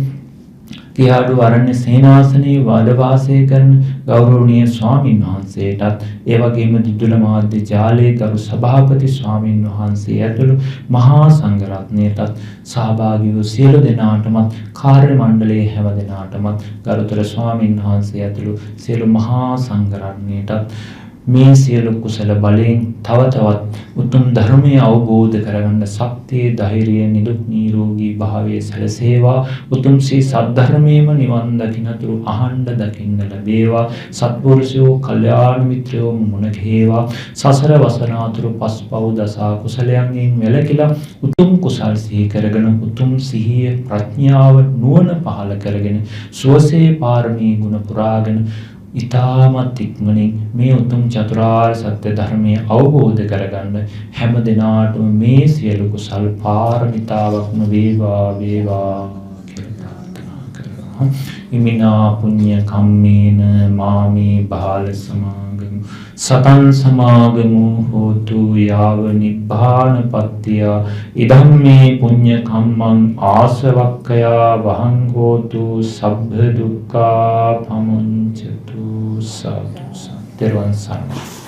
කියාඩු ආරණ්‍ය සේනාසනයේ වාද වාසය කරන ගෞරවනීය ස්වාමීන් වහන්සේටත් ඒ වගේම දිදුල මාධ්‍ය ජාලයේ ගරු සභාපති ස්වාමීන් වහන්සේ ඇතුළු මහා සංඝරත්නයටත් සහභාගී වූ සියලු දෙනාටමත් කාර්ය මණ්ඩලයේ හැම දෙනාටමත් ගරුතර ස්වාමීන් වහන්සේ ඇතුළු සියලු මහා සංඝරත්නයටත් මේ සියලු කුසල බලයෙන් තව තවත් උතුම් ධර්මය අවබෝධ කරගන්න ශක්තිය ධෛර්යය නිදුක් නිරෝගී භාවයේ සැලසේවා. උතුම් සී සද්ධර්මයේම නිවන් දකින්නතුරු අහන්න දකින්න ලැබේවා. සත්පුරුෂයෝ කල්යාණ මිත්‍රයෝ මුණ ගැහිවා. සසර වසනාතුරු පස්පව් දසා කුසලයන්ගෙන් වැළකීලා උතුම් කුසල් සිහි කරගෙන උතුම් සිහිය ප්‍රඥාව නුවණ පහළ කරගෙන සුවසේ පාරමී ගුණ පුරාගෙන ඉතාමත් ඉක්මනින් මේ උතුම් චතුරාර්ය සත්‍ය ධර්මය අවබෝධ කරගන්න හැම දිනාටම මේ සියලු කුසල් පාරමිතාවක්ම වේවා කියලා ප්‍රාර්ථනා කරනවා. ඉමිනා පුඤ්ඤ කම්මේන මාමේ බාල සමාගමු සතං සමාගමු හෝතු යාව නිබ්බානපත්තිය ඉදම්මේ පුඤ්ඤ කම්මං ආසවක්ඛයා වහං හෝතු සබ්බ දුක්ඛා පමුඤ්චතු සාදු සතරවන් සරණයි.